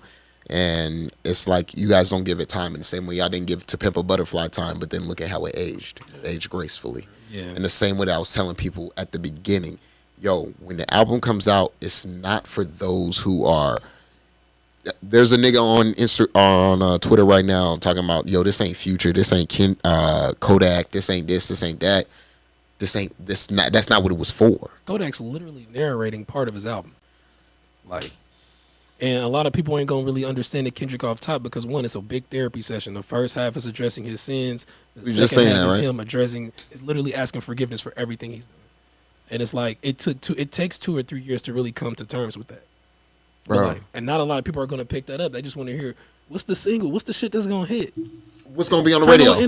and it's like you guys don't give it time in the same way y'all didn't give To Pimp a Butterfly time, but then look at how it aged. It aged gracefully. Yeah. In the same way that I was telling people at the beginning, yo, when the album comes out, it's not for those who are. There's a nigga on Twitter right now talking about, yo, this ain't Future, this ain't Kodak, this ain't this ain't that, that's not what it was for. Kodak's literally narrating part of his album, and a lot of people ain't gonna really understand the Kendrick off top because one, it's a big therapy session. The first half is addressing his sins. The second half is him is literally asking forgiveness for everything he's done. And it's like it takes 2 or 3 years to really come to terms with that. Bro. And not a lot of people are going to pick that up. They just want to hear, what's the single? What's the shit that's going to hit? What's going to be on the radio? If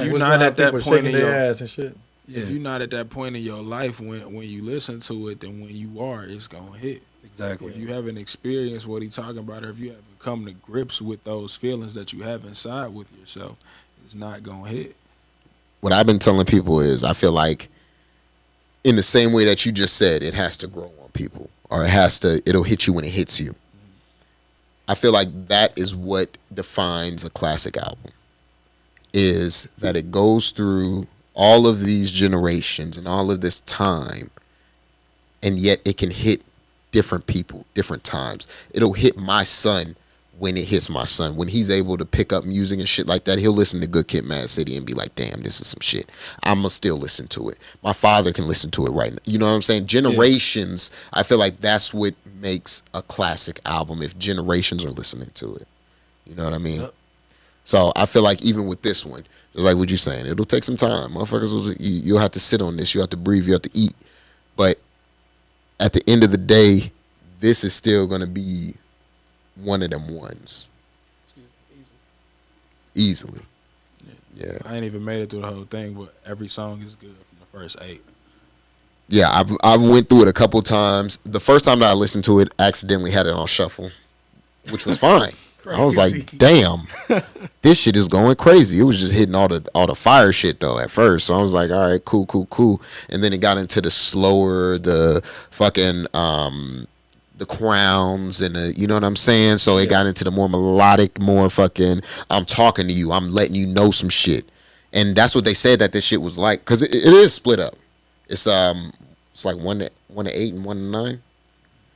you're not at that point in your ass and shit. If you're not at that point in your life when you listen to it, then when you are, it's going to hit. Exactly. If you haven't experienced what he's talking about, or if you haven't come to grips with those feelings that you have inside with yourself, it's not going to hit. what I've been telling people is I feel like in the same way that you just said, it has to grow on people, or it'll hit you when it hits you. I feel like that is what defines a classic album, is that it goes through all of these generations and all of this time, and yet it can hit different people, different times. It'll hit my son when it hits my son. When he's able to pick up music and shit like that, he'll listen to Good Kid, Mad City and be like, damn, this is some shit. I'ma still listen to it. My father can listen to it right now. You know what I'm saying? Generations, yeah. I feel like that's what makes a classic album, if generations are listening to it. You know what I mean? Yep. So I feel like even with this one, just like what you're saying, it'll take some time. Motherfuckers, you'll have to sit on this. You have to breathe. You have to eat. But at the end of the day, this is still going to be one of them ones. Easily. Yeah. I ain't even made it through the whole thing, but every song is good from the first 8. Yeah, I went through it a couple times. The first time that I listened to it, I accidentally had it on shuffle, which was fine. I was like, damn, this shit is going crazy. It was just hitting all the fire shit though at first. So I was like, all right, cool. And then it got into the slower, the fucking the crowns and the, you know what I'm saying? So it got into the more melodic, more fucking, I'm talking to you, I'm letting you know some shit. And that's what they said that this shit was like, because it is split up. It's like 1 to 8 and 1 to 9.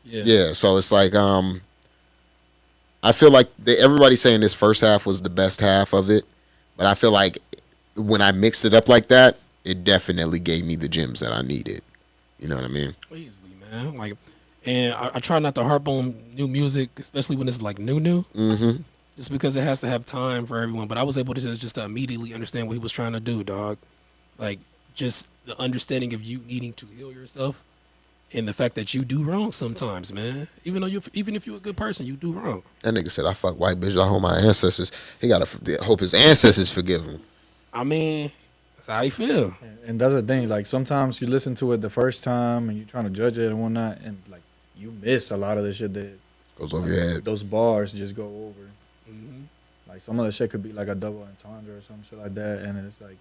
Yeah. So it's like I feel like everybody's saying this first half was the best half of it, but I feel like when I mixed it up like that, it definitely gave me the gems that I needed. You know what I mean? Easily, man. Like, and I try not to harp on new music, especially when it's like new. Mm-hmm. Just because it has to have time for everyone. But I was able to just immediately understand what he was trying to do, dog. Like, just the understanding of you needing to heal yourself. And the fact that you do wrong sometimes, man. Even if you're a good person, you do wrong. That nigga said, I fuck white bitch. I hope my ancestors, he got to hope his ancestors forgive him. I mean, that's how he feel. And that's the thing. Like, sometimes you listen to it the first time and you're trying to judge it and whatnot, and, like, you miss a lot of the shit that goes over your head. Those bars just go over. Mm-hmm. Like, some of the shit could be like a double entendre or some shit like that, and it's like,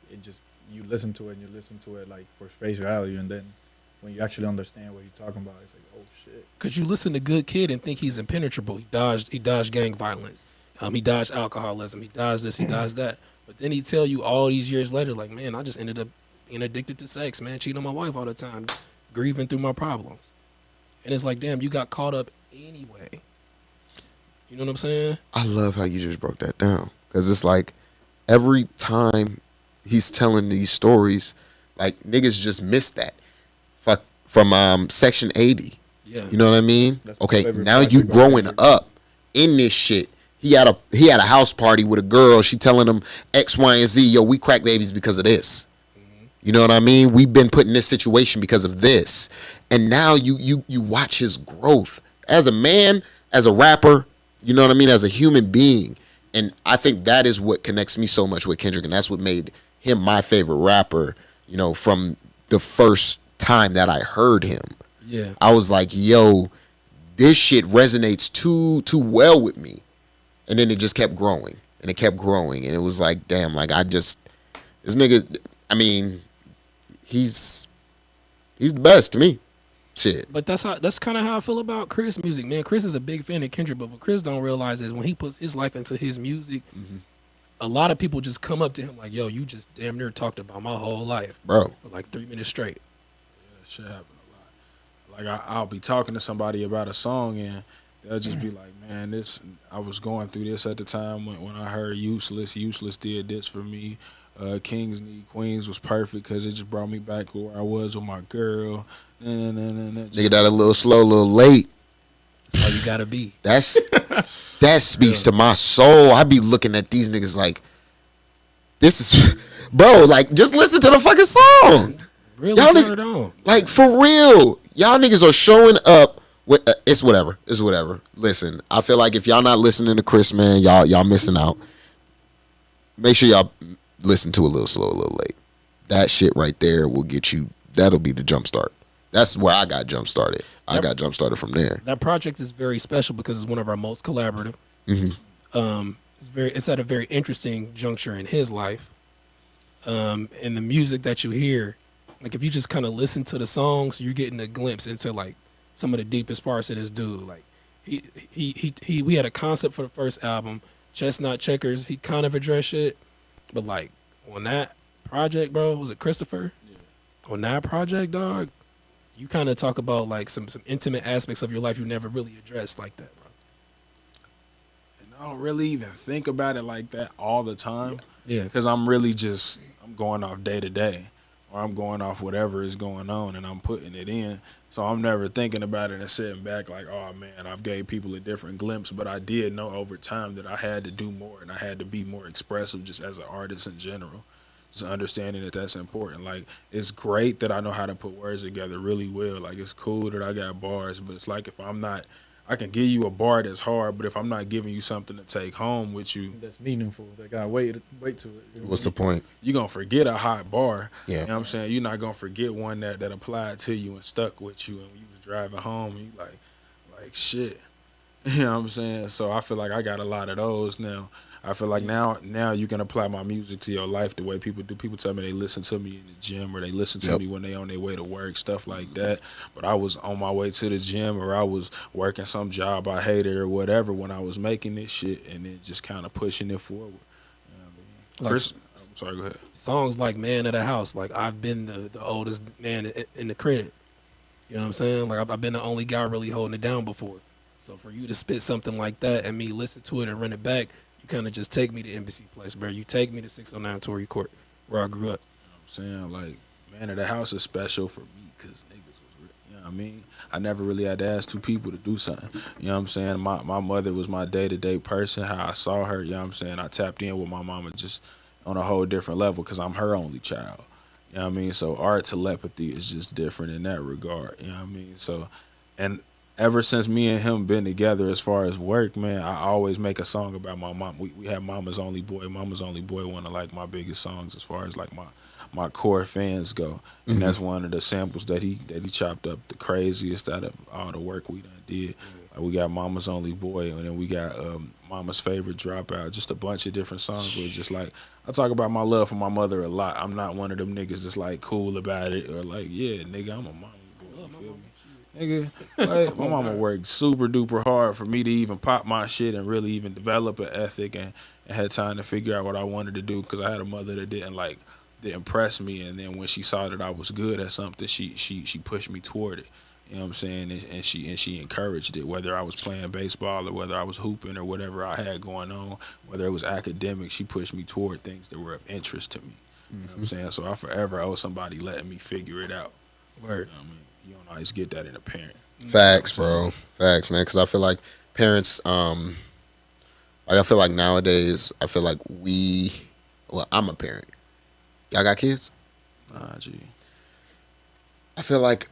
you listen to it and you listen to it, like, for face value, and then when you actually understand what he's talking about, it's like, oh shit. Cause you listen to Good Kid and think he's impenetrable. He dodged gang violence. He dodged alcoholism. He dodged this. He dodged that. But then he tell you all these years later, like, man, I just ended up being addicted to sex, man, cheating on my wife all the time, grieving through my problems. And it's like, damn, you got caught up anyway. You know what I'm saying? I love how you just broke that down, cause it's like every time he's telling these stories, like niggas just miss that. From Section 80. Yeah. You know what I mean? That's okay, now you growing up in this shit. He had a house party with a girl. She telling him X, Y, and Z, yo, we crack babies because of this. Mm-hmm. You know what I mean? We've been put in this situation because of this. And now you watch his growth as a man, as a rapper, you know what I mean, as a human being. And I think that is what connects me so much with Kendrick, and that's what made him my favorite rapper, you know, from the first time that I heard him. Yeah. I was like, yo, this shit resonates too well with me. And then it just kept growing and it kept growing. And it was like, damn, like this nigga, I mean, he's the best to me. Shit. But that's kind of how I feel about Chris music, man. Chris is a big fan of Kendrick, but what Chris don't realize is when he puts his life into his music, mm-hmm. a lot of people just come up to him like, yo, you just damn near talked about my whole life. Bro. For like 3 minutes straight. Shit happen a lot. Like I'll be talking to somebody about a song and they'll just be like, man, I was going through this at the time when I heard Useless did this for me. Kings Need Queens was perfect because it just brought me back to where I was with my girl. Nigga, that a little slow, a little late. That's how you gotta be. That speaks to my soul. I be looking at these niggas like, this is, bro, like, just listen to the fucking song. Really y'all turn it on. Like, for real. Y'all niggas are showing up with, it's whatever. Listen, I feel like if y'all not listening to Chris, man, y'all missing out. Make sure y'all listen to A Little Slow, A Little Late. That shit right there will get you, that'll be the jump start. That's where I got jump started. I got jump started from there. That project is very special because it's one of our most collaborative. Mm-hmm. It's at a very interesting juncture in his life. And the music that you hear, like if you just kind of listen to the songs, you're getting a glimpse into like some of the deepest parts of this dude. Like we had a concept for the first album, Chestnut Checkers. He kind of addressed shit, but like on that project, bro, was it Christopher? Yeah. On that project, dog, you kind of talk about like some intimate aspects of your life you never really addressed like that, bro. And I don't really even think about it like that all the time. Yeah. Because I'm really just, I'm going off day to day, or I'm going off whatever is going on and I'm putting it in. So I'm never thinking about it and sitting back like, oh man, I've gave people a different glimpse. But I did know over time that I had to do more and I had to be more expressive just as an artist in general. Just understanding that that's important. Like, it's great that I know how to put words together really well. Like, it's cool that I got bars, but it's like if I'm not, I can give you a bar that's hard, but if I'm not giving you something to take home with you, That's meaningful. They got weight to it. What's the point? you're going to forget a hot bar. Yeah. You know what I'm saying? You're not going to forget one that applied to you and stuck with you and you was driving home and you like shit. You know what I'm saying? So I feel like I got a lot of those now. I feel like now you can apply my music to your life the way people do. People tell me they listen to me in the gym or they listen to me when they on their way to work, stuff like that. But I was on my way to the gym or I was working some job I hated or whatever when I was making this shit and then just kind of pushing it forward. You know what I mean? Like, Chris, I'm sorry, go ahead. Songs like Man of the House, like I've been the oldest man in the crib. You know what I'm saying? Like I've been the only guy really holding it down before. So for you to spit something like that and me listen to it and run it back, you kind of just take me to Embassy Place, bro. You take me to 609 Torrey Court, where I grew up. You know what I'm saying? Like, Man of the House is special for me because niggas was real. You know what I mean? I never really had to ask two people to do something. You know what I'm saying? My mother was my day-to-day person, how I saw her. You know what I'm saying? I tapped in with my mama just on a whole different level because I'm her only child. You know what I mean? So our telepathy is just different in that regard. You know what I mean? So, and ever since me and him been together as far as work, man, I always make a song about my mom. We have Mama's Only Boy. Mama's Only Boy, one of like my biggest songs as far as like my core fans go. And that's one of the samples that he chopped up the craziest out of all the work we done did. Like, we got Mama's Only Boy, and then we got Mama's Favorite Dropout, just a bunch of different songs where it's just like, I talk about my love for my mother a lot. I'm not one of them niggas that's like cool about it or like, yeah, nigga, I'm a mama's boy, you feel me? Nigga, like, my mama worked super duper hard for me to even pop my shit and really even develop an ethic and had time to figure out what I wanted to do because I had a mother that didn't impress me, and then when she saw that I was good at something, she pushed me toward it. You know what I'm saying? And she encouraged it, whether I was playing baseball or whether I was hooping or whatever I had going on, whether it was academic, she pushed me toward things that were of interest to me. You know what I'm saying? So I forever owe somebody letting me figure it out. Word. You know what I mean? You don't always get that in a parent. Facts, bro. Facts, man. Because I feel like parents, like I feel like nowadays, I feel like well, I'm a parent. Y'all got kids? Nah, G. I feel like,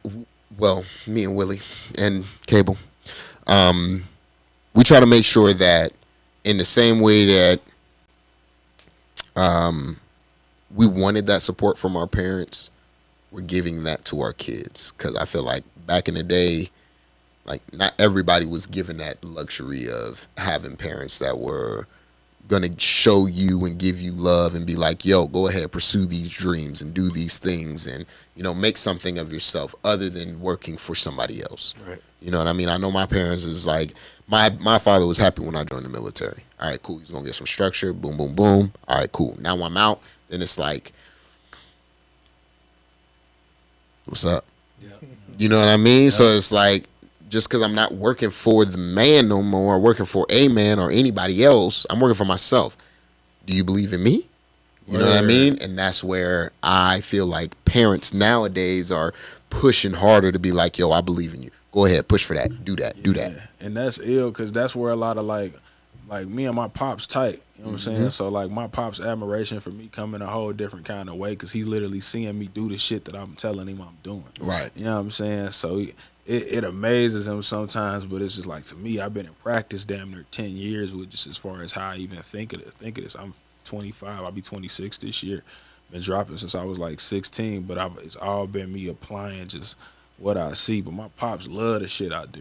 well, me and Willie and Cable, we try to make sure that in the same way that we wanted that support from our parents, we're giving that to our kids. Because I feel like back in the day, like not everybody was given that luxury of having parents that were gonna show you and give you love and be like, yo, go ahead, pursue these dreams and do these things and, you know, make something of yourself other than working for somebody else. Right. You know what I mean? I know my parents was like, my father was happy when I joined the military. All right, cool. He's gonna get some structure. Boom, boom, boom. All right, cool. Now I'm out. Then it's like, what's up? Yeah. You know what I mean? So it's like, just because I'm not working for the man no more, or working for a man or anybody else, I'm working for myself. Do you believe in me? You know what I mean? And that's where I feel like parents nowadays are pushing harder to be like, yo, I believe in you. Go ahead, push for that. Do that. Do that. And that's ill because that's where a lot of like me and my pops tight. You know what I'm saying? So like my pops' admiration for me come in a whole different kind of way because he's literally seeing me do the shit that I'm telling him I'm doing. Right. You know what I'm saying? So it amazes him sometimes, but it's just like, to me, I've been in practice damn near 10 years with just as far as how I even think of this. I'm 25. I'll be 26 this year. Been dropping since I was like 16, but it's all been me applying just what I see. But my pops love the shit I do.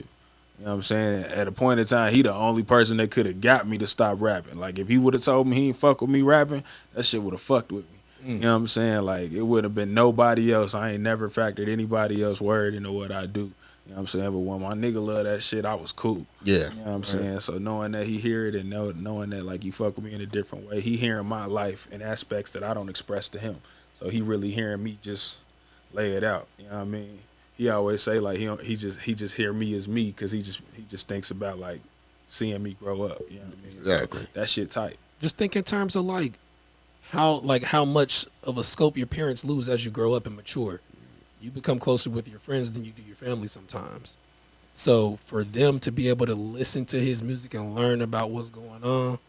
You know what I'm saying? At a point in time, he the only person that could have got me to stop rapping. Like, if he would have told me he ain't fuck with me rapping, that shit would have fucked with me. You know what I'm saying? Like, it would have been nobody else. I ain't never factored anybody else's word into what I do. You know what I'm saying? But when my nigga love that shit, I was cool. Yeah. You know what I'm saying? So knowing that he hear it and knowing that, like, you fuck with me in a different way, he hearing my life in aspects that I don't express to him. So he really hearing me just lay it out. You know what I mean? He always say, like, he just hear me as me because he just thinks about, like, seeing me grow up. You know what I mean? Exactly. So that shit tight. Just think in terms of how much of a scope your parents lose as you grow up and mature. You become closer with your friends than you do your family sometimes. So for them to be able to listen to his music and learn about what's going on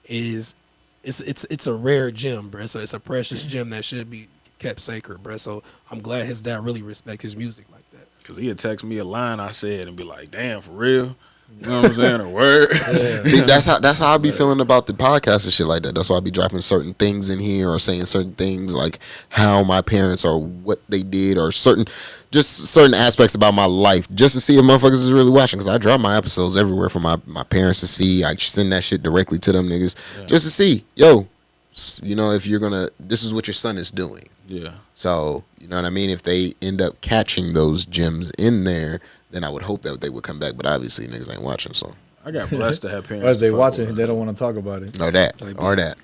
it's a rare gem, bro. So it's a precious gem that should be kept sacred, bro. So I'm glad his dad really respect his music like that. Cause he'd text me a line I said and be like, "Damn, for real." You know what I'm saying? A word. Yeah. See, that's how I be feeling about the podcast and shit like that. That's why I be dropping certain things in here or saying certain things like how my parents or what they did or certain aspects about my life just to see if motherfuckers is really watching. Because I drop my episodes everywhere for my parents to see. I send that shit directly to them niggas just to see, yo, you know, if you're gonna, this is what your son is doing. Yeah. So, you know what I mean? If they end up catching those gems in there, then I would hope that they would come back. But obviously, niggas ain't watching, so. I got blessed to have parents. As they to fuck watch it, with they us. don't want to talk about it. Or that.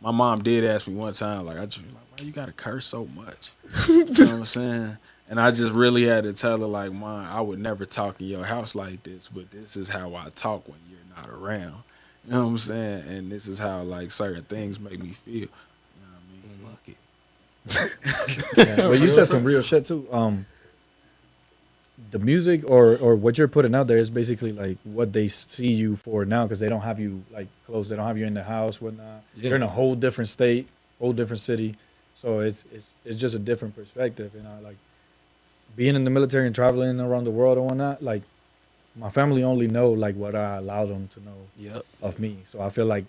My mom did ask me one time, like, I just be like, "Why you gotta curse so much?" You know what I'm saying? And I just really had to tell her, like, "Mom, I would never talk in your house like this, but this is how I talk when you're not around." You know what I'm saying? And this is how, like, certain things make me feel. You know what I mean? Fuck it. Yeah, but you said some real shit too. The music or what you're putting out there is basically like what they see you for now because they don't have you like close. They don't have you in the house, whatnot. Yeah. You're in a whole different state, whole different city. So it's just a different perspective. You know, like being in the military and traveling around the world and whatnot. Like my family only know like what I allow them to know of me. So I feel like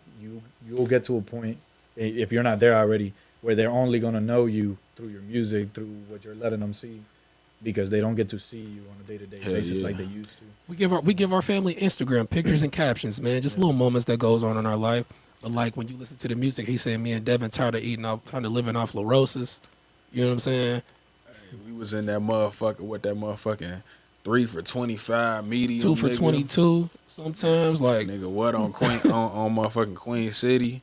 you'll get to a point if you're not there already where they're only gonna know you through your music, through what you're letting them see. Because they don't get to see you on a day-to-day basis like they used to. We give our family Instagram pictures and captions, man. Just little moments that goes on in our life. But like when you listen to the music, he said, "Me and Devin tired of living off fluorosis." You know what I'm saying? Hey, we was in that motherfucker with that motherfucking 3 for $25 medium. 2 for nigga. 22 sometimes. Like Nigga, what on on motherfucking Queen City?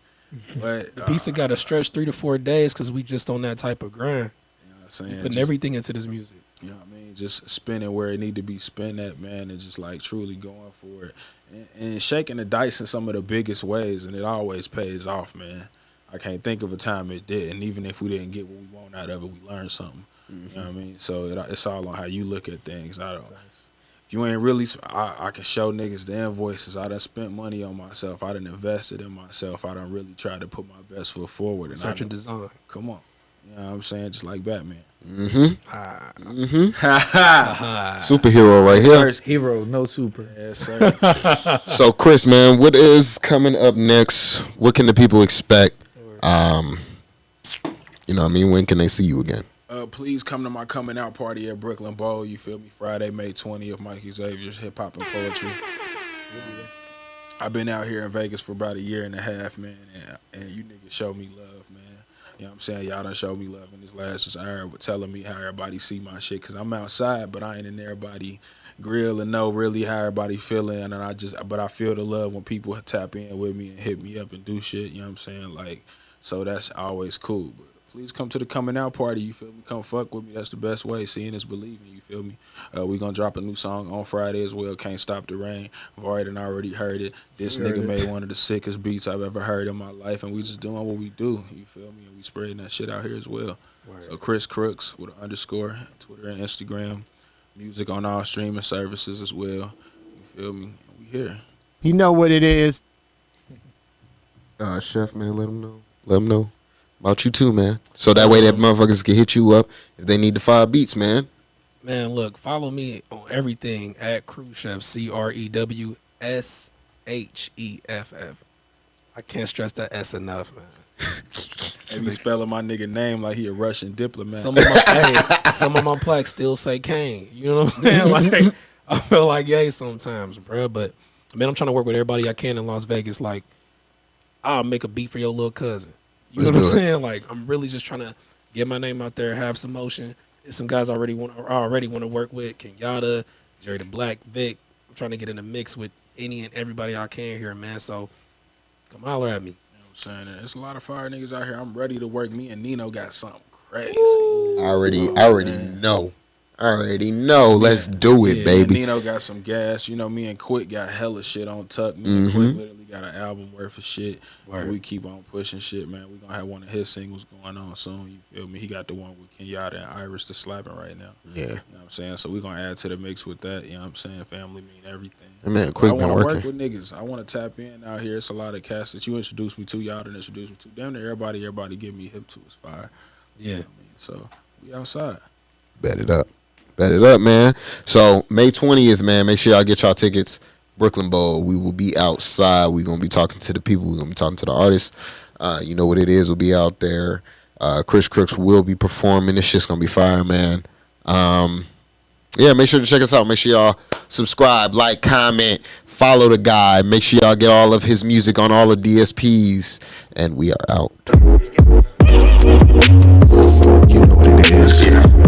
But the pizza got to stretch 3 to 4 days because we just on that type of grind. You know what I'm saying? Putting everything into this music. You know what I mean? Just spinning where it need to be spent at, man, and just like truly going for it. And shaking the dice in some of the biggest ways, and it always pays off, man. I can't think of a time it didn't. Even if we didn't get what we want out of it, we learned something. You know what I mean? So it's all on how you look at things. If you ain't really, I can show niggas the invoices. I done spent money on myself. I done invested in myself. I done really tried to put my best foot forward. And Search and design. Come on. You know what I'm saying? Just like Batman. Superhero right here. First hero, no super. Yes, sir. So, Chris, man, what is coming up next? What can the people expect? You know what I mean? When can they see you again? Please come to my coming out party at Brooklyn Bowl. You feel me? Friday, May 20th. Mike Xavier's Hip Hop and Poetry. I've been out here in Vegas for about 1.5 years, man, and you niggas show me love, man. You know what I'm saying? Y'all done showed me love in this last just hour with telling me how everybody see my shit. Because I'm outside, but I ain't in everybody grill and know really how everybody feeling. And but I feel the love when people tap in with me and hit me up and do shit. You know what I'm saying? Like, so that's always cool. But please come to the coming out party. You feel me? Come fuck with me. That's the best way. Seeing is believing. You feel me? We gonna drop a new song on Friday as well. Can't Stop the Rain. Vari done already heard it. This nigga made one of the sickest beats I've ever heard in my life, and we just doing what we do. You feel me? And we spreading that shit out here as well. Word. So Chris Crooks with an _, Twitter and Instagram. Music on all streaming services as well. You feel me? We here. You know what it is. Sheff, man, let them know. Let them know about you too, man. So that way that motherfuckers can hit you up if they need the 5 beats, man. Man, look, follow me on everything at Crewscheff, CREWSHEFF. I can't stress that S enough, man. And he spelling my nigga name like he a Russian diplomat. Some of my plaques still say Kane. You know what I'm saying? Like, I feel like yay sometimes, bro. But man, I'm trying to work with everybody I can in Las Vegas. Like, I'll make a beat for your little cousin. You know what I'm saying? Like, I'm really just trying to get my name out there, have some motion. There's some guys I already want to work with. Kenyatta, Jerry the Black, Vic. I'm trying to get in the mix with any and everybody I can here, man. So come holler at me. You know what I'm saying? There's a lot of fire niggas out here. I'm ready to work. Me and Nino got something crazy. I already know. I already know. Let's do it, baby. Nino got some gas. You know, me and Quick got hella shit on tuck. Me and Quick literally got an album worth of shit. We keep on pushing shit, man. We gonna have one of his singles going on soon. You feel me? He got the one with Kenyatta and Iris the slapping right now. Yeah. You know what I'm saying? So we gonna add to the mix with that. You know what I'm saying? Family mean everything. Man, Quick been I working. want to work with niggas. I want to tap in out here. It's a lot of cats that you introduced me to. Y'all done introduced me to. Damn near everybody give me hip to is fire. Yeah. You know what I mean? So we outside. Bet it up. Bet it up, man. So May 20th, man, make sure y'all get y'all tickets. Brooklyn Bowl. We will be outside. We're going to be talking to the people. We're going to be talking to the artists. You know what it is. We'll be out there. Crooks will be performing. This shit's going to be fire, man. Yeah, make sure to check us out. Make sure y'all subscribe, like, comment, follow the guy. Make sure y'all get all of his music on all the DSPs. And we are out. You know what it is.